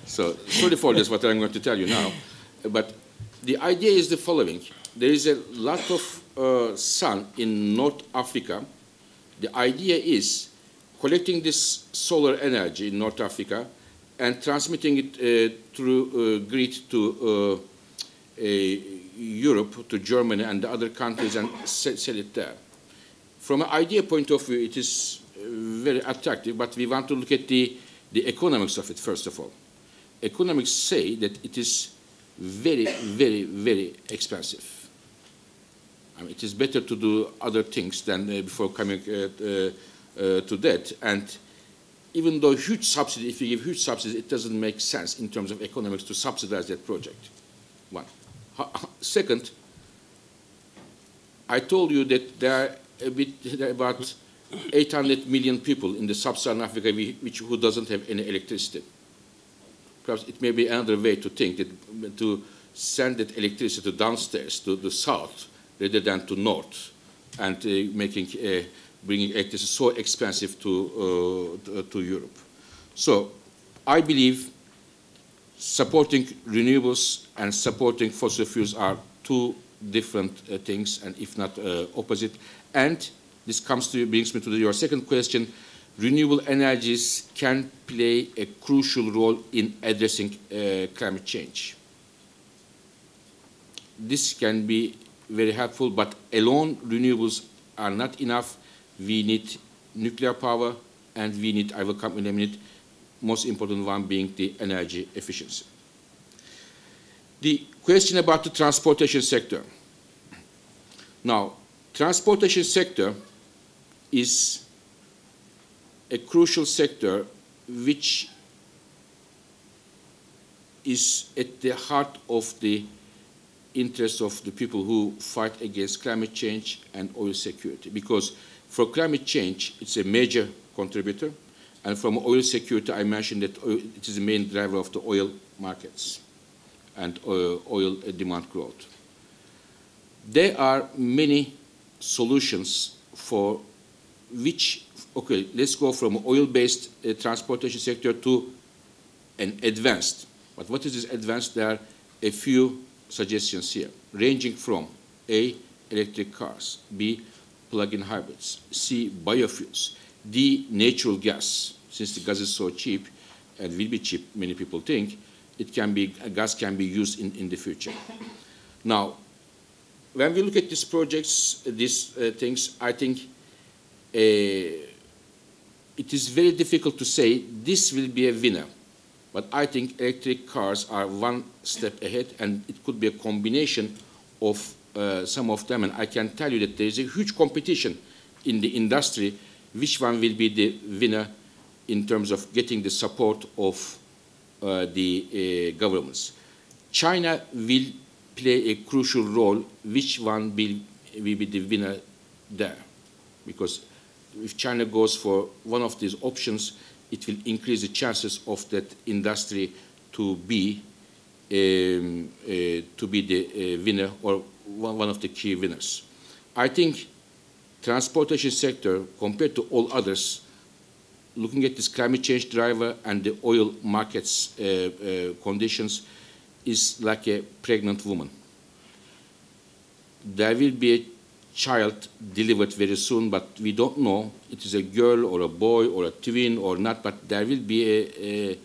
So sorry for this, what I'm going to tell you now. But the idea is the following. There is a lot of sun in North Africa. The idea is collecting this solar energy in North Africa and transmitting it through grid to Europe, to Germany and the other countries, and sell it there. From an idea point of view, it is very attractive, but we want to look at the economics of it, first of all. Economics say that it is very, very, very expensive. I mean, it is better to do other things than before coming to that. And even though huge subsidy, if you give huge subsidies, it doesn't make sense in terms of economics to subsidize that project. One. Second, I told you that there are about 800 million people in the sub-Saharan Africa who doesn't have any electricity. Perhaps it may be another way to think that to send that electricity downstairs to the south rather than to north, and bringing electricity so expensive to Europe. So I believe supporting renewables and supporting fossil fuels are two different things, and if not opposite. And this brings me to your second question. Renewable energies can play a crucial role in addressing climate change. This can be very helpful, but alone renewables are not enough. We need nuclear power, and we need, I will come in a minute, most important one being the energy efficiency. The question about the transportation sector. Now, transportation sector is a crucial sector which is at the heart of the interests of the people who fight against climate change and oil security. Because for climate change, it's a major contributor. And from oil security, I mentioned that it is the main driver of the oil markets and oil demand growth. There are many solutions for which, okay, let's go from oil-based transportation sector to an advanced. But what is this advanced? There are a few suggestions here, ranging from A, electric cars, B, plug-in hybrids, C, biofuels, D, natural gas. Since the gas is so cheap and will be cheap, many people think, gas can be used in the future. Now, when we look at these projects, these things, I think it is very difficult to say this will be a winner. But I think electric cars are one step ahead, and it could be a combination of some of them. And I can tell you that there is a huge competition in the industry, which one will be the winner in terms of getting the support of the governments. China will play a crucial role. Which one will be the winner there? Because if China goes for one of these options, it will increase the chances of that industry to be the winner or one of the key winners. I think transportation sector, compared to all others, looking at this climate change driver and the oil markets conditions, is like a pregnant woman. There will be a child delivered very soon, but we don't know it is a girl or a boy or a twin or not, but there will be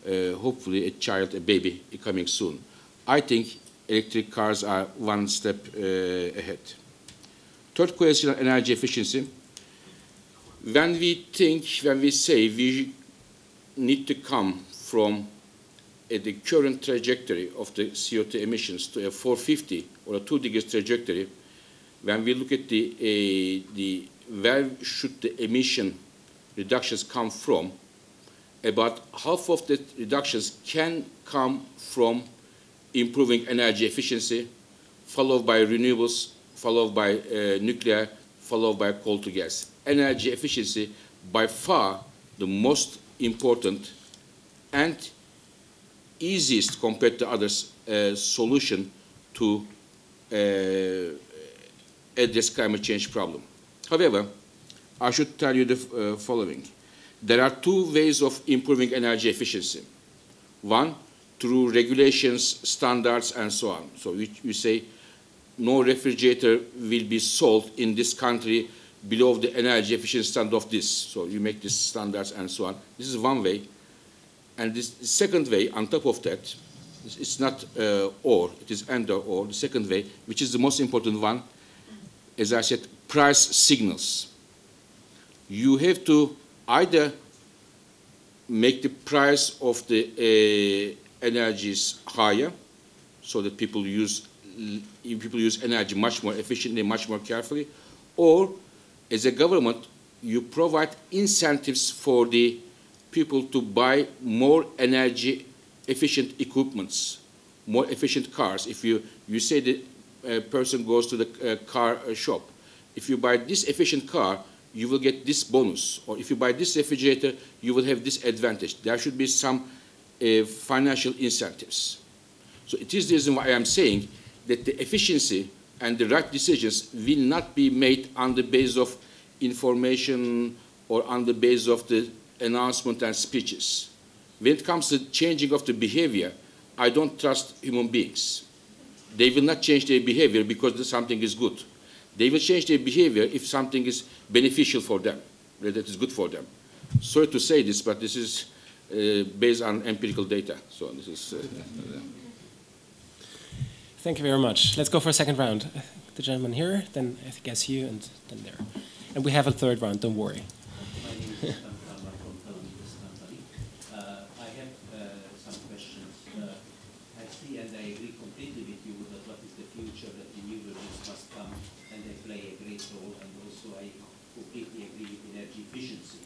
hopefully a child, a baby coming soon. I think electric cars are one step ahead. Third question on energy efficiency. When we say we need to come from the current trajectory of the CO2 emissions to a 450 or a 2 degrees trajectory, when we look at where should the emission reductions come from, about half of the reductions can come from improving energy efficiency, followed by renewables, followed by nuclear, followed by coal to gas. Energy efficiency, by far the most important and easiest compared to others solution to address climate change problem. However, I should tell you the following. There are two ways of improving energy efficiency. One, through regulations, standards, and so on. So you say no refrigerator will be sold in this country below the energy efficiency standard of this. So you make these standards and so on. This is one way. And this second way, on top of that, it's not or, it is and or. The second way, which is the most important one, as I said, price signals. You have to either make the price of the energies higher, so that people use energy much more efficiently, much more carefully, or as a government, you provide incentives for the people to buy more energy efficient equipments, more efficient cars. If you say the person goes to the car shop, if you buy this efficient car, you will get this bonus, or if you buy this refrigerator, you will have this advantage. There should be some financial incentives. So it is the reason why I am saying that the efficiency and the right decisions will not be made on the basis of information or on the basis of the announcements and speeches. When it comes to changing of the behavior, I don't trust human beings. They will not change their behavior because something is good. They will change their behavior if something is beneficial for them, that is good for them. Sorry to say this, but this is based on empirical data. So this is. Thank you very much. Let's go for a second round. The gentleman here, then I guess you, and then there. And we have a third round. Don't worry. My name is from company. I have some questions. I see and I agree completely with you that what is the future, that renewables must come and they play a great role, and also I completely agree with energy efficiency.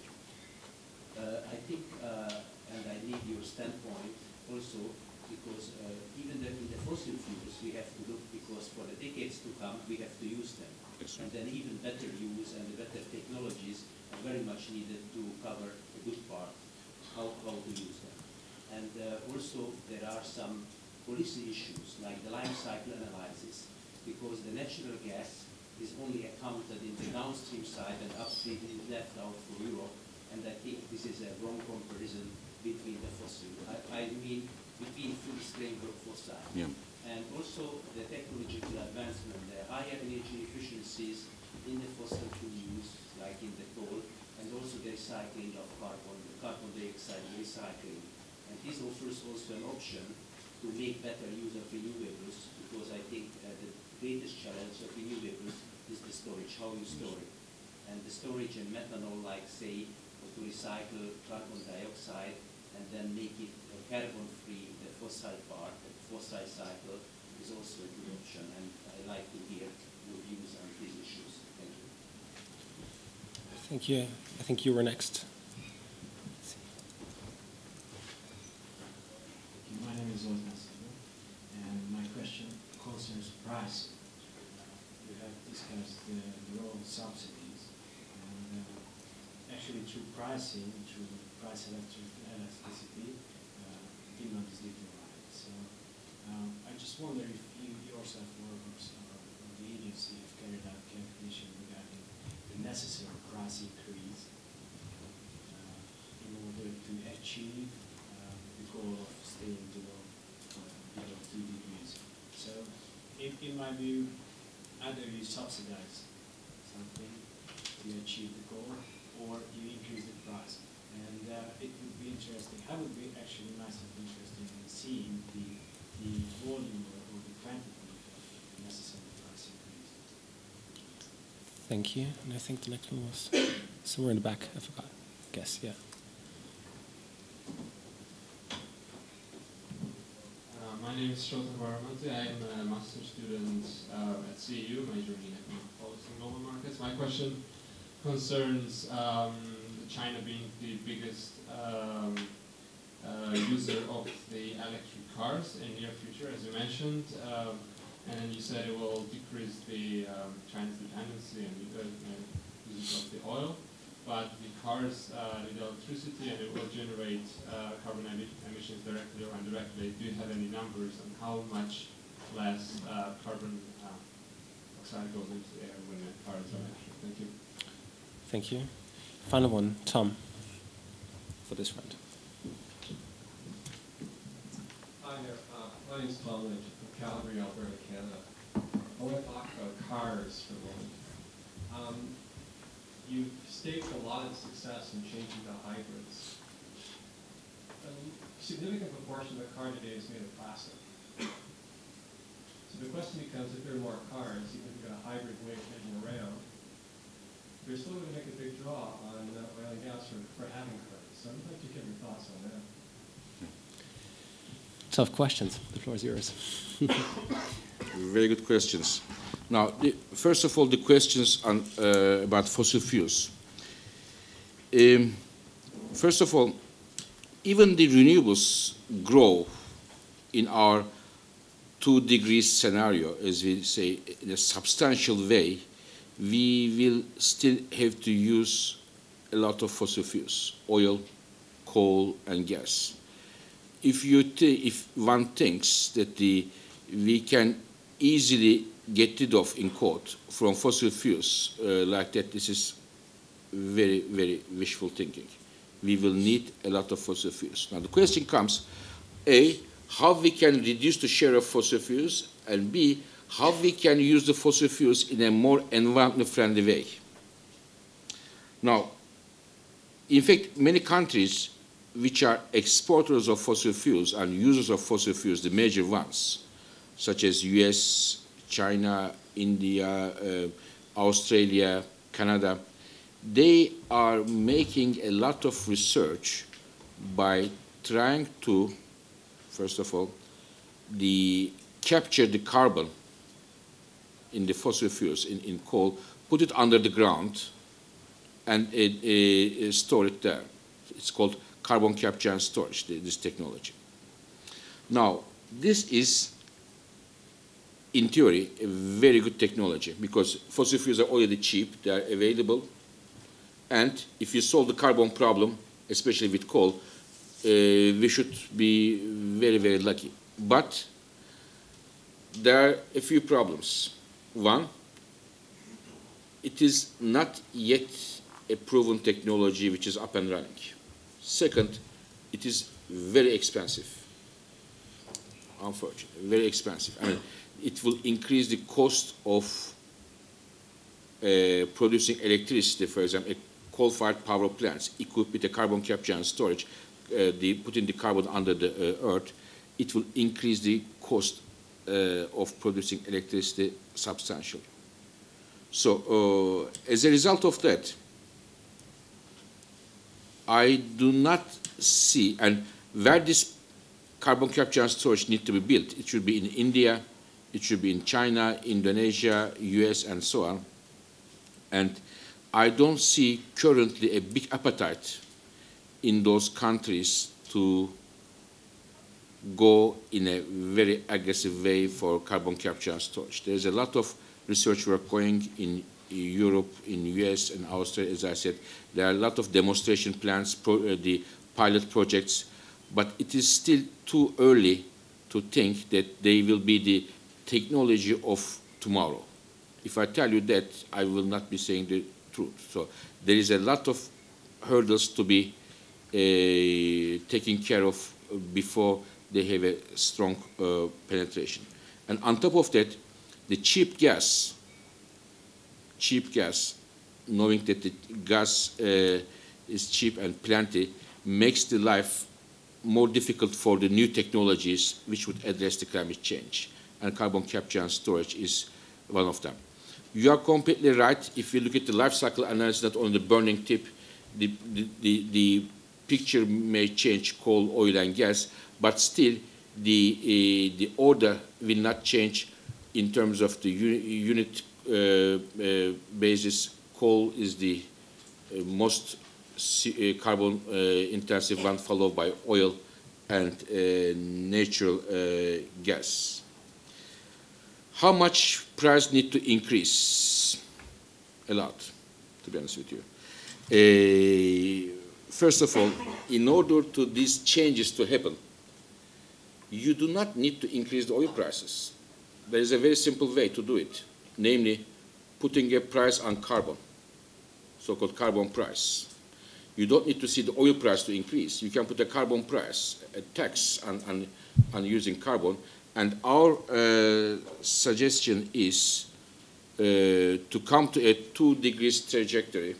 I think, and I need your standpoint also, because even in the fossil fuels we have to look, because for the decades to come we have to use them. And then even better use and the better technologies are very much needed to cover a good part, how to use them. And also there are some policy issues like the life cycle analysis, because the natural gas is only accounted in the downstream side and upstream is left out for Europe. And I think this is a wrong comparison between the fossil. I mean between Phil's framework fossil. Yeah. And also the technological advancement, the higher energy efficiencies in the fossil fuel use, like in the coal, and also the recycling of carbon, the carbon dioxide recycling. And this offers also an option to make better use of renewables, because I think the greatest challenge of renewables is the storage, how you store it. And the storage in methanol, like say, to recycle carbon dioxide and then make it carbon-free, the fossil part, the fossil cycle, is also a good option. And I like to hear your views on these issues. Thank you. Thank you. I think you were next. My name is Andreas, and my question concerns pricing. We have discussed the role of subsidies, and actually through pricing, through price elasticity, demand is determined. So I just wonder if you yourself or the agency have carried out calculation regarding the necessary price increase in order to achieve the goal of staying below 2 degrees. So in my view, either you subsidize something to achieve the goal, or you increase the price. And it would be interesting, I would be actually massively interested in seeing the volume or the quantity of the necessary price increase. Thank you. And I think the next one was somewhere in the back. I forgot. I guess, yeah. My name is Shota Baramanti. I am a master's student at CEU, majoring in economic policy and global markets. My question concerns China being the biggest user of the electric cars in near future, as you mentioned, and you said it will decrease the China's dependency and usage of the oil, but the cars need electricity and it will generate carbon emissions directly or indirectly. Do you have any numbers on how much less carbon oxide goes into the air when the car is electric? Thank you. Thank you. Final one, Tom, for this round. Hi there. My name is Tom Lynch from Calgary, Alberta, Canada. I want to talk about cars for a moment. You've staked a lot of success in changing to hybrids. A significant proportion of the car today is made of plastic. So the question becomes, if there are more cars, even if you've got a hybrid way of getting around, you're still going to make a big draw on oil and gas for having cars. So I'd like to get your thoughts on that. Tough questions. The floor is yours. Very good questions. Now, first of all, the questions on, about fossil fuels. First of all, even the renewables grow in our 2 degrees scenario, as we say, in a substantial way. We will still have to use a lot of fossil fuels, oil, coal, and gas. If one thinks that we can easily get rid of, in quote, from fossil fuels like that, this is very, very wishful thinking. we will need a lot of fossil fuels. Now the question comes, A, how we can reduce the share of fossil fuels, and B, how we can use the fossil fuels in a more environmentally friendly way. Now, in fact, many countries which are exporters of fossil fuels and users of fossil fuels, the major ones, such as US, China, India, Australia, Canada, they are making a lot of research by trying to, first of all, capture the carbon in the fossil fuels, in coal, put it under the ground, and store it there. It's called carbon capture and storage, this technology. Now, this is, in theory, a very good technology because fossil fuels are already cheap, they are available, and if you solve the carbon problem, especially with coal, we should be very, very lucky. But there are a few problems. One, it is not yet a proven technology which is up and running. Second, it is very expensive, unfortunately, very expensive. I mean, it will increase the cost of producing electricity, for example, coal-fired power plants equipped with a carbon capture and storage, putting the carbon under the earth. It will increase the cost of producing electricity substantially. So as a result of that, I do not see, and where this carbon capture and storage need to be built, it should be in India, it should be in China, Indonesia, US, and so on. And I don't see currently a big appetite in those countries to go in a very aggressive way for carbon capture and storage. There's a lot of research work going in Europe, in US, and Australia, as I said. There are a lot of demonstration plans, the pilot projects, but it is still too early to think that they will be the technology of tomorrow. If I tell you that, I will not be saying the truth. So there is a lot of hurdles to be taken care of before they have a strong penetration. And on top of that, the cheap gas, knowing that the gas is cheap and plenty, makes the life more difficult for the new technologies which would address the climate change. And carbon capture and storage is one of them. You are completely right. If you look at the life cycle analysis, not only the burning tip, the picture may change coal, oil, and gas, but still the order will not change in terms of the unit basis. Coal is the most carbon intensive one, followed by oil and natural gas. How much price need to increase? A lot, to be honest with you. First of all, in order to these changes to happen, you do not need to increase the oil prices. There is a very simple way to do it, namely putting a price on carbon, so-called carbon price. You don't need to see the oil price to increase. You can put a carbon price, a tax on using carbon. And our suggestion is to come to a 2 degrees trajectory.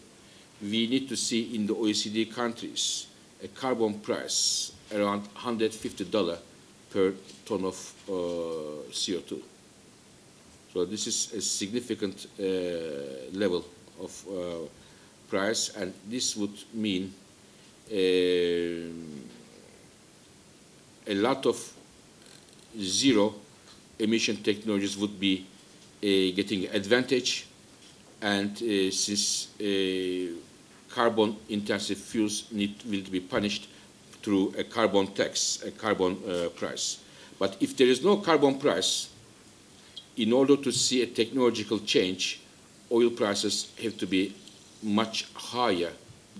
We need to see in the OECD countries a carbon price around $150 per ton of CO2. So this is a significant level of price, and this would mean a lot of zero emission technologies would be getting advantage, and since carbon intensive fuels will be punished through a carbon tax, a carbon price. But if there is no carbon price, in order to see a technological change, oil prices have to be much higher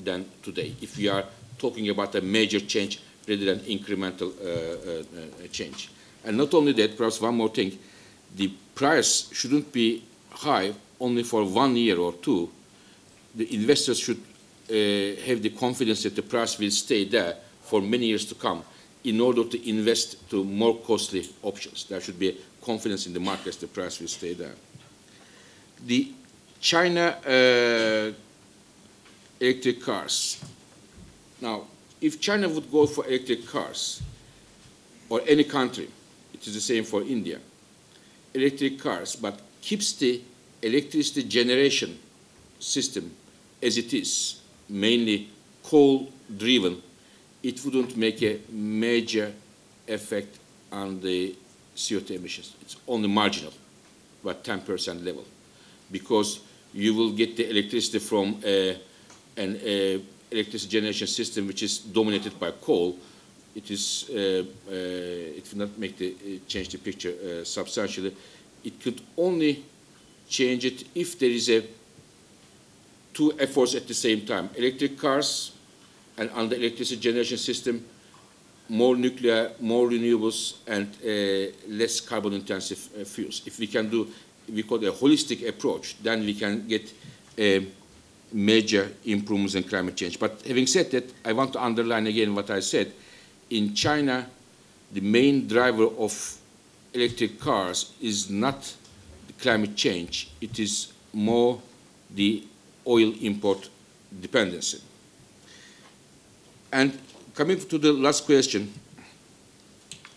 than today, if we are talking about a major change rather than incremental change. And not only that, perhaps one more thing, the price shouldn't be high only for 1 year or two. The investors should have the confidence that the price will stay there for many years to come in order to invest to more costly options. There should be confidence in the markets the price will stay there. The China electric cars. Now, if China would go for electric cars, or any country, it is the same for India, electric cars, but keeps the electricity generation system as it is, mainly coal-driven, it wouldn't make a major effect on the CO2 emissions. It's only marginal, about 10% level, because you will get the electricity from an electricity generation system which is dominated by coal. It will not make change the picture substantially. It could only change it if there is two efforts at the same time: electric cars, and on the electricity generation system, more nuclear, more renewables, and less carbon-intensive fuels. If we can do, we call it a holistic approach, then we can get major improvements in climate change. But having said that, I want to underline again what I said. In China, the main driver of electric cars is not the climate change. It is more the oil import dependency. And coming to the last question,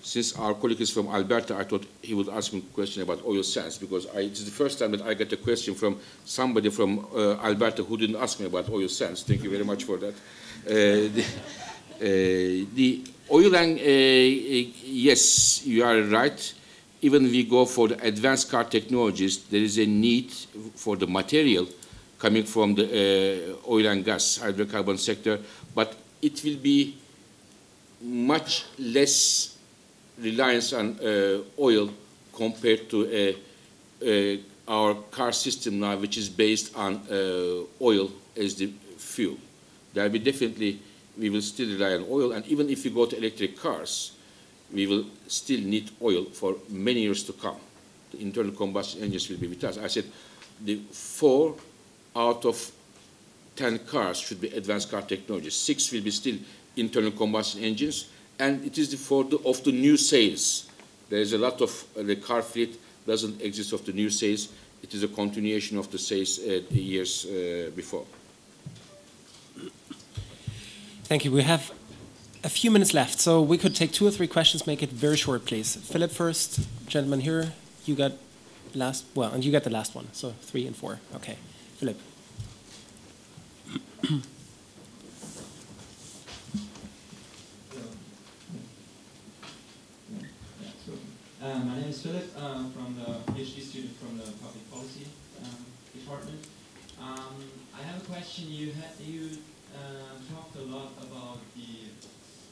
since our colleague is from Alberta, I thought he would ask me a question about oil sands, because it's the first time that I get a question from somebody from Alberta who didn't ask me about oil sands. Thank you very much for that. The oil and, yes, you are right. Even we go for the advanced car technologies, there is a need for the material coming from the oil and gas, hydrocarbon sector, but it will be much less reliance on oil compared to our car system now, which is based on oil as the fuel. There will be definitely, we will still rely on oil, and even if we go to electric cars, we will still need oil for many years to come. The internal combustion engines will be with us. I said the 4 out of 10 cars should be advanced car technologies. 6 will be still internal combustion engines, and it is for the new sales. There is a lot of the car fleet doesn't exist of the new sales. It is a continuation of the sales the years before. Thank you. We have a few minutes left, so we could take 2 or 3 questions, make it very short, please. Philip first, gentleman here. You got last, well, and you got the last one, so 3 and 4. Okay, Philip. My name is Philip, from the PhD student from the Public Policy Department. I have a question. You talked a lot about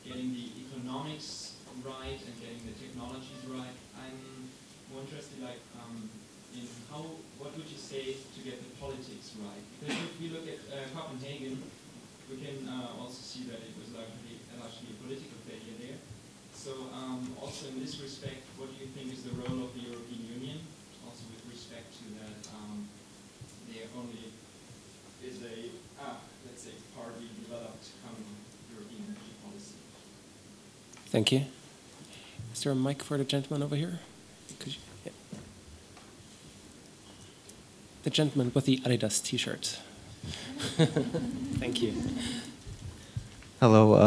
getting the economics right and getting the technologies right. I'm more interested, in what would you say to get the politics right? Because if we look at Copenhagen, we can also see that it was largely a political failure there. So also in this respect, what do you think is the role of the European Union, also with respect to that there only is a, let's say, partly developed European energy policy? Thank you. Is there a mic for the gentleman over here? Could you, yeah. The gentleman with the Adidas t-shirt. Thank you. Hello.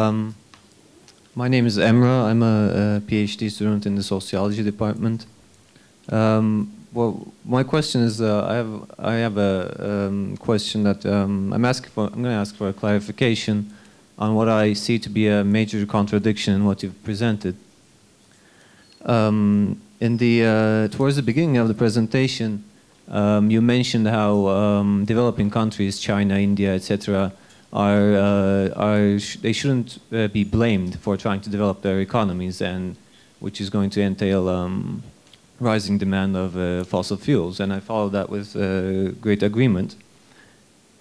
My name is Emrah. I'm a PhD student in the sociology department. Well, my question is, I have a question that I'm going to ask for a clarification on what I see to be a major contradiction in what you've presented. Towards the beginning of the presentation, you mentioned how developing countries, China, India, etc., they shouldn't be blamed for trying to develop their economies, and which is going to entail rising demand of fossil fuels, and I follow that with great agreement.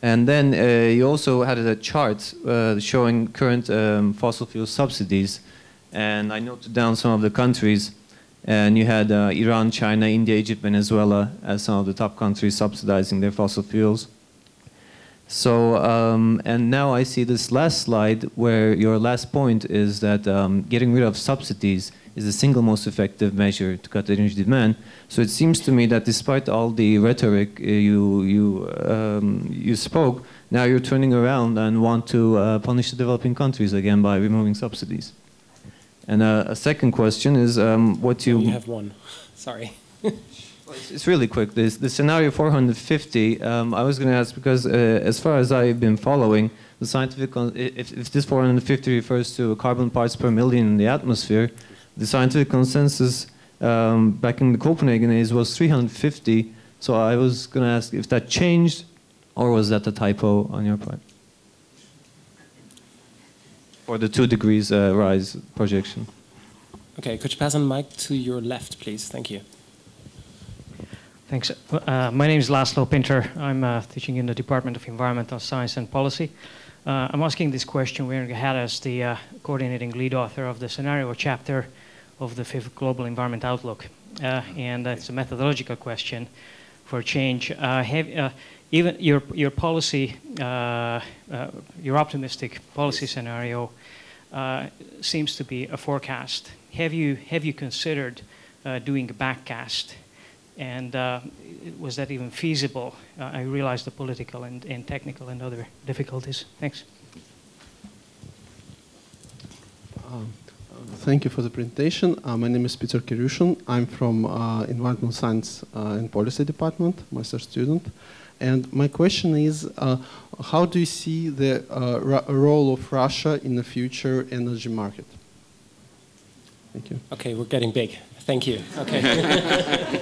And then you also had a chart showing current fossil fuel subsidies, and I noted down some of the countries, and you had Iran, China, India, Egypt, Venezuela as some of the top countries subsidizing their fossil fuels. So, and now I see this last slide where your last point is that getting rid of subsidies is the single most effective measure to cut energy demand. So it seems to me that despite all the rhetoric you spoke, now you're turning around and want to punish the developing countries again by removing subsidies. And a second question is what you... You have one. Sorry. It's really quick. The scenario 450, I was going to ask because as far as I've been following, the scientific, if this 450 refers to carbon parts per million in the atmosphere, the scientific consensus back in the Copenhagen days was 350. So I was going to ask if that changed or was that a typo on your part? Or the 2 degrees rise projection. Okay, could you pass on the mic to your left, please? Thank you. Thanks. My name is Laszlo Pinter. I'm teaching in the Department of Environmental Science and Policy. I'm asking this question wearing a hat as the coordinating lead author of the scenario chapter of the 5th Global Environment Outlook. And it's a methodological question for change. Even your policy, your optimistic policy scenario seems to be a forecast. Have you considered doing a backcast? And was that even feasible? I realize the political and technical and other difficulties. Thanks. Thank you for the presentation. My name is Peter Kiryushin. I'm from Environmental Science and Policy Department, master student. And my question is, how do you see the role of Russia in the future energy market? Thank you. Okay, we're getting big. Thank you. Okay.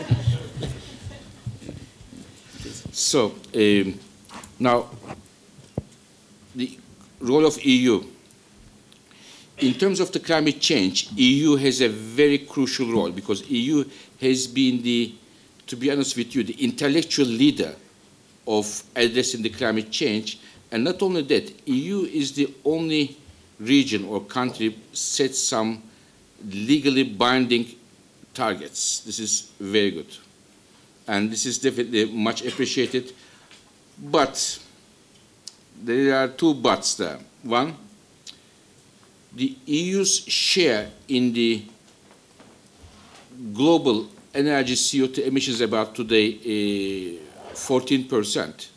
So now the role of EU. In terms of the climate change, EU has a very crucial role because EU has been the, to be honest with you, the intellectual leader of addressing the climate change. And not only that, EU is the only region or country set some legally binding targets. This is very good. And this is definitely much appreciated. But there are 2 buts there. One, the EU's share in the global energy CO2 emissions about today 14%,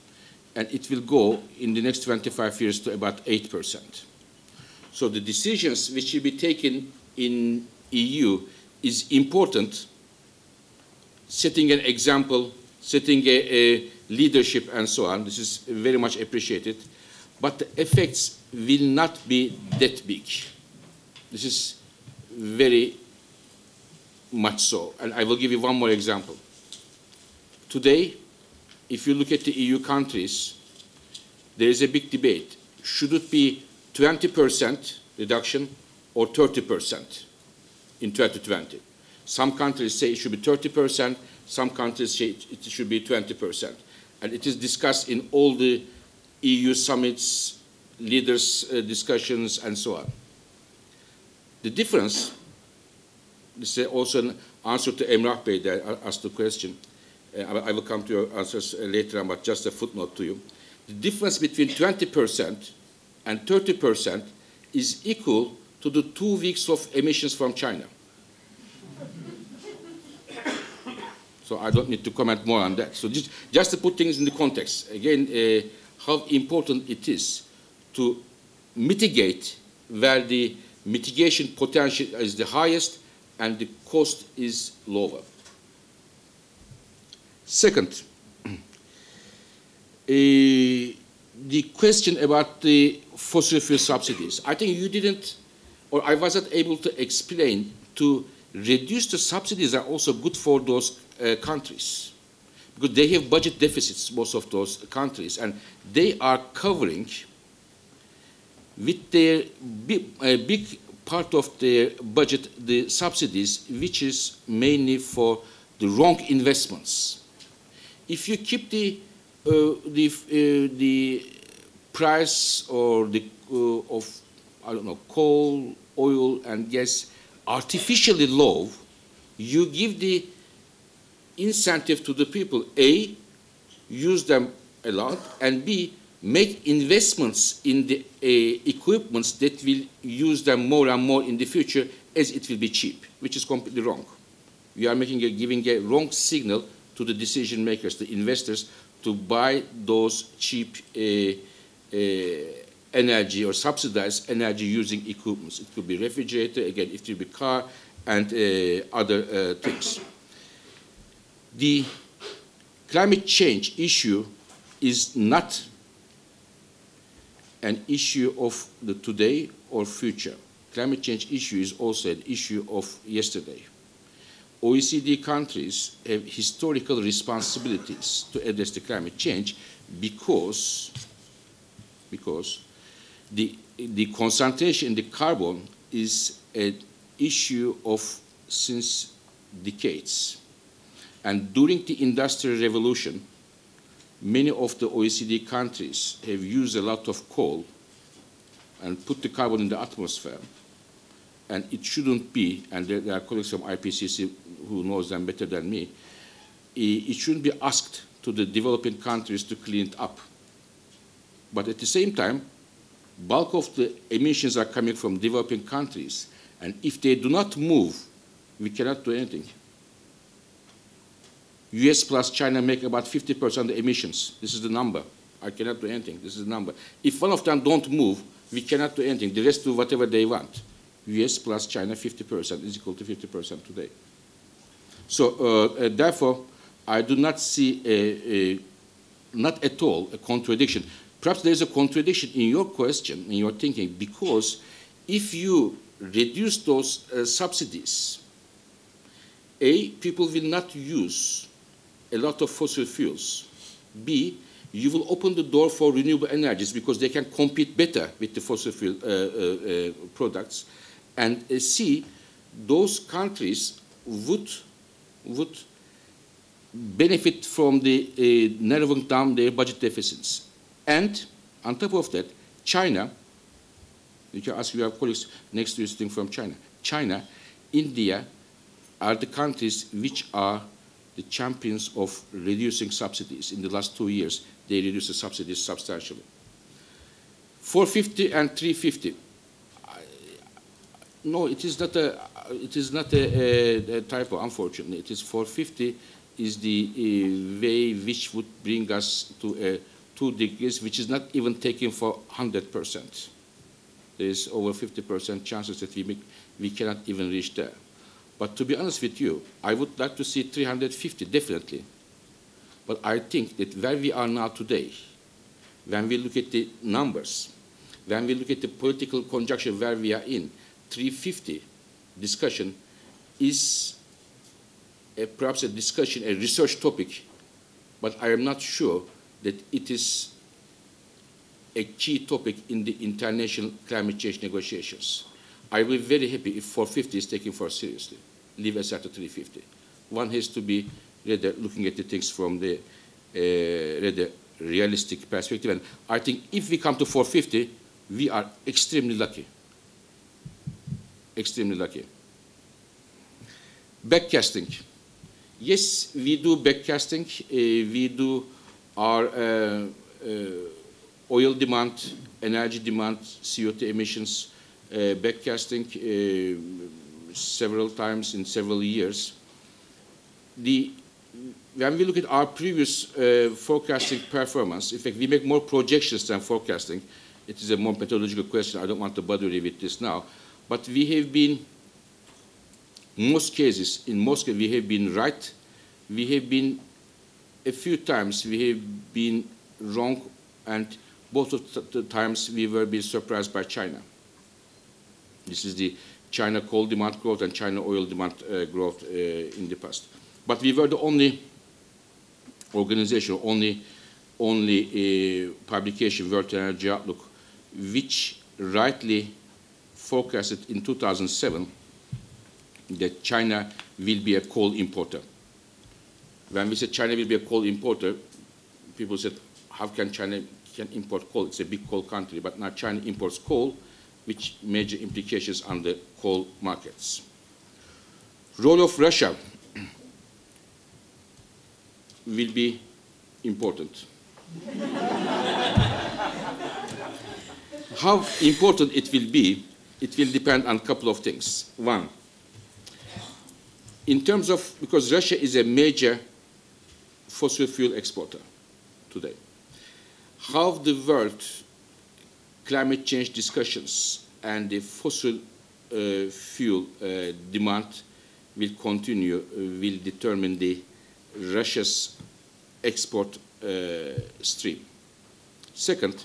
and it will go in the next 25 years to about 8%. So the decisions which will be taken in EU is important, setting an example, setting a leadership and so on. This is very much appreciated. But the effects will not be that big. This is very much so. And I will give you one more example. Today, if you look at the EU countries, there is a big debate. Should it be 20% reduction or 30% in 2020? Some countries say it should be 30%, some countries say it should be 20%. And it is discussed in all the EU summits, leaders' discussions, and so on. The difference, this is also an answer to Emrah Bey that asked the question. I will come to your answers later on, but just a footnote to you. The difference between 20% and 30% is equal to the 2 weeks of emissions from China. So I don't need to comment more on that. So just to put things in the context, again, how important it is to mitigate where the mitigation potential is the highest and the cost is lower. Second, the question about the fossil fuel subsidies. I think you didn't, or I wasn't able to explain, to reduce the subsidies are also good for those countries, because they have budget deficits, most of those countries, and they are covering with their big part of their budget the subsidies, which is mainly for the wrong investments. If you keep the price or the of, I don't know, coal, oil, and gas artificially low, you give the incentive to the people, A, use them a lot, and B, make investments in the equipments that will use them more and more in the future as it will be cheap, which is completely wrong. We are giving a wrong signal to the decision makers, the investors, to buy those cheap energy or subsidized energy using equipments. It could be refrigerator, again, it could be car and other things. The climate change issue is not an issue of the today or future. Climate change issue is also an issue of yesterday. OECD countries have historical responsibilities to address the climate change because the concentration in the carbon is an issue of since decades. And during the Industrial Revolution, many of the OECD countries have used a lot of coal and put the carbon in the atmosphere. And it shouldn't be, and there are colleagues from IPCC who knows them better than me, it shouldn't be asked to the developing countries to clean it up. But at the same time, bulk of the emissions are coming from developing countries. And if they do not move, we cannot do anything. US plus China make about 50% of the emissions. This is the number. I cannot do anything. This is the number. If one of them don't move, we cannot do anything. The rest do whatever they want. US plus China, 50% is equal to 50% today. So therefore, I do not see not at all a contradiction. Perhaps there is a contradiction in your question, in your thinking, because if you reduce those subsidies, A, people will not use a lot of fossil fuels. B, you will open the door for renewable energies because they can compete better with the fossil fuel products. And C, those countries would benefit from the narrowing down their budget deficits. And on top of that, China, you can ask your colleagues next to you sitting from China. China, India are the countries which are the champions of reducing subsidies. In the last 2 years, they reduced the subsidies substantially. 450 and 350. No, it is not a typo, unfortunately. It is 450 is the way which would bring us to 2 degrees, which is not even taken for 100%. There is over 50% chances that we cannot even reach there. But to be honest with you, I would like to see 350, definitely. But I think that where we are now today, when we look at the numbers, when we look at the political conjuncture where we are in, 350 discussion is perhaps a discussion, a research topic, but I am not sure that it is a key topic in the international climate change negotiations. I will be very happy if 450 is taken for seriously. Leave aside the 350. One has to be rather looking at the things from the rather realistic perspective. And I think if we come to 450, we are extremely lucky. Extremely lucky. Backcasting. Yes, we do backcasting. We do our oil demand, energy demand, CO2 emissions, backcasting several times in several years. When we look at our previous forecasting performance, in fact, we make more projections than forecasting. It is a more methodological question. I don't want to bother you with this now. But we have been, in most cases, we have been right. We have been, a few times, we have been wrong, and both of the times we were being surprised by China. This is the China coal demand growth and China oil demand growth in the past. But we were the only organization, only publication, World Energy Outlook, which rightly forecasted in 2007 that China will be a coal importer. When we said China will be a coal importer, people said, how can China import coal? It's a big coal country, but now China imports coal, which major implications on the coal markets. Role of Russia will be important. How important it will be, it will depend on a couple of things. One, in terms of, because Russia is a major fossil fuel exporter today, how the world climate change discussions and the fossil fuel demand will continue, will determine the Russia's export stream. Second,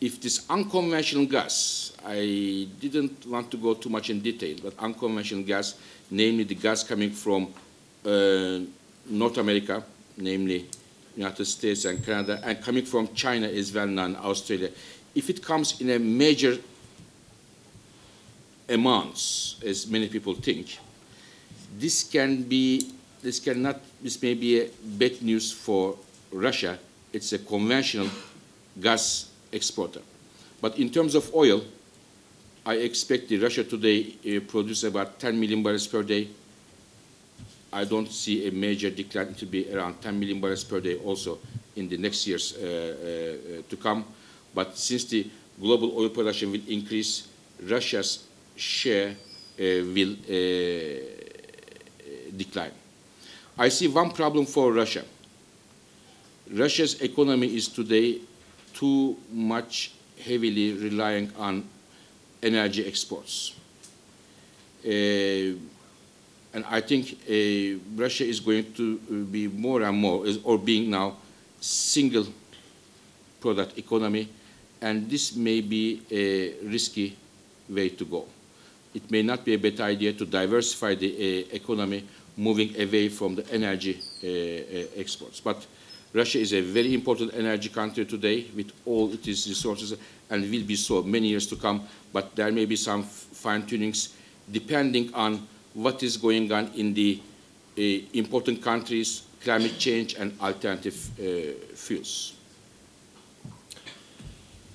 if this unconventional gas, I didn't want to go too much in detail, but unconventional gas, namely the gas coming from North America, namely United States and Canada, and coming from China as well now, Australia, if it comes in a major amounts, as many people think, this may be a bad news for Russia. It's a conventional gas exporter. But in terms of oil, I expect Russia today produces about 10 million barrels per day. I don't see a major decline. It will be around 10 million barrels per day also in the next years to come. But since the global oil production will increase, Russia's share will decline. I see one problem for Russia. Russia's economy is today too much heavily relying on energy exports. And I think Russia is going to be more and more, or being now, single product economy, and this may be a risky way to go. It may not be a better idea to diversify the economy, moving away from the energy exports. But Russia is a very important energy country today with all its resources, and will be so many years to come. But there may be some fine-tunings depending on what is going on in the important countries, climate change and alternative fuels.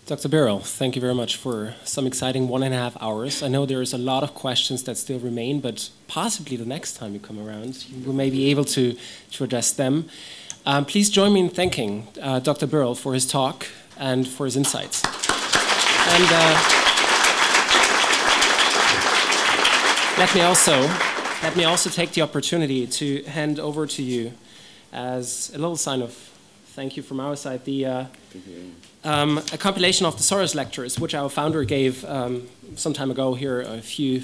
Dr. Birol, thank you very much for some exciting 1.5 hours. I know there's a lot of questions that still remain, but possibly the next time you come around, you may be able to address them. Please join me in thanking Dr. Birol for his talk and for his insights. And let me also take the opportunity to hand over to you, as a little sign of thank you from our side, a compilation of the Soros lectures, which our founder gave some time ago here, a few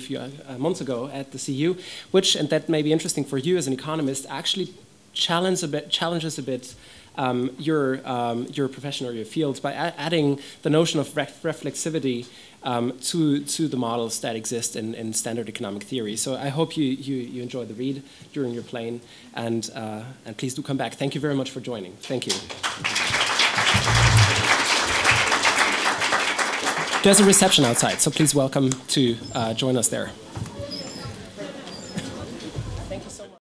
months ago at the CEU, which, and that may be interesting for you as an economist, actually challenges a bit your profession or your field by adding the notion of reflexivity to the models that exist in standard economic theory. So I hope you enjoy the read during your plane, and please do come back. Thank you very much for joining. Thank you. There's a reception outside, so please welcome to join us there.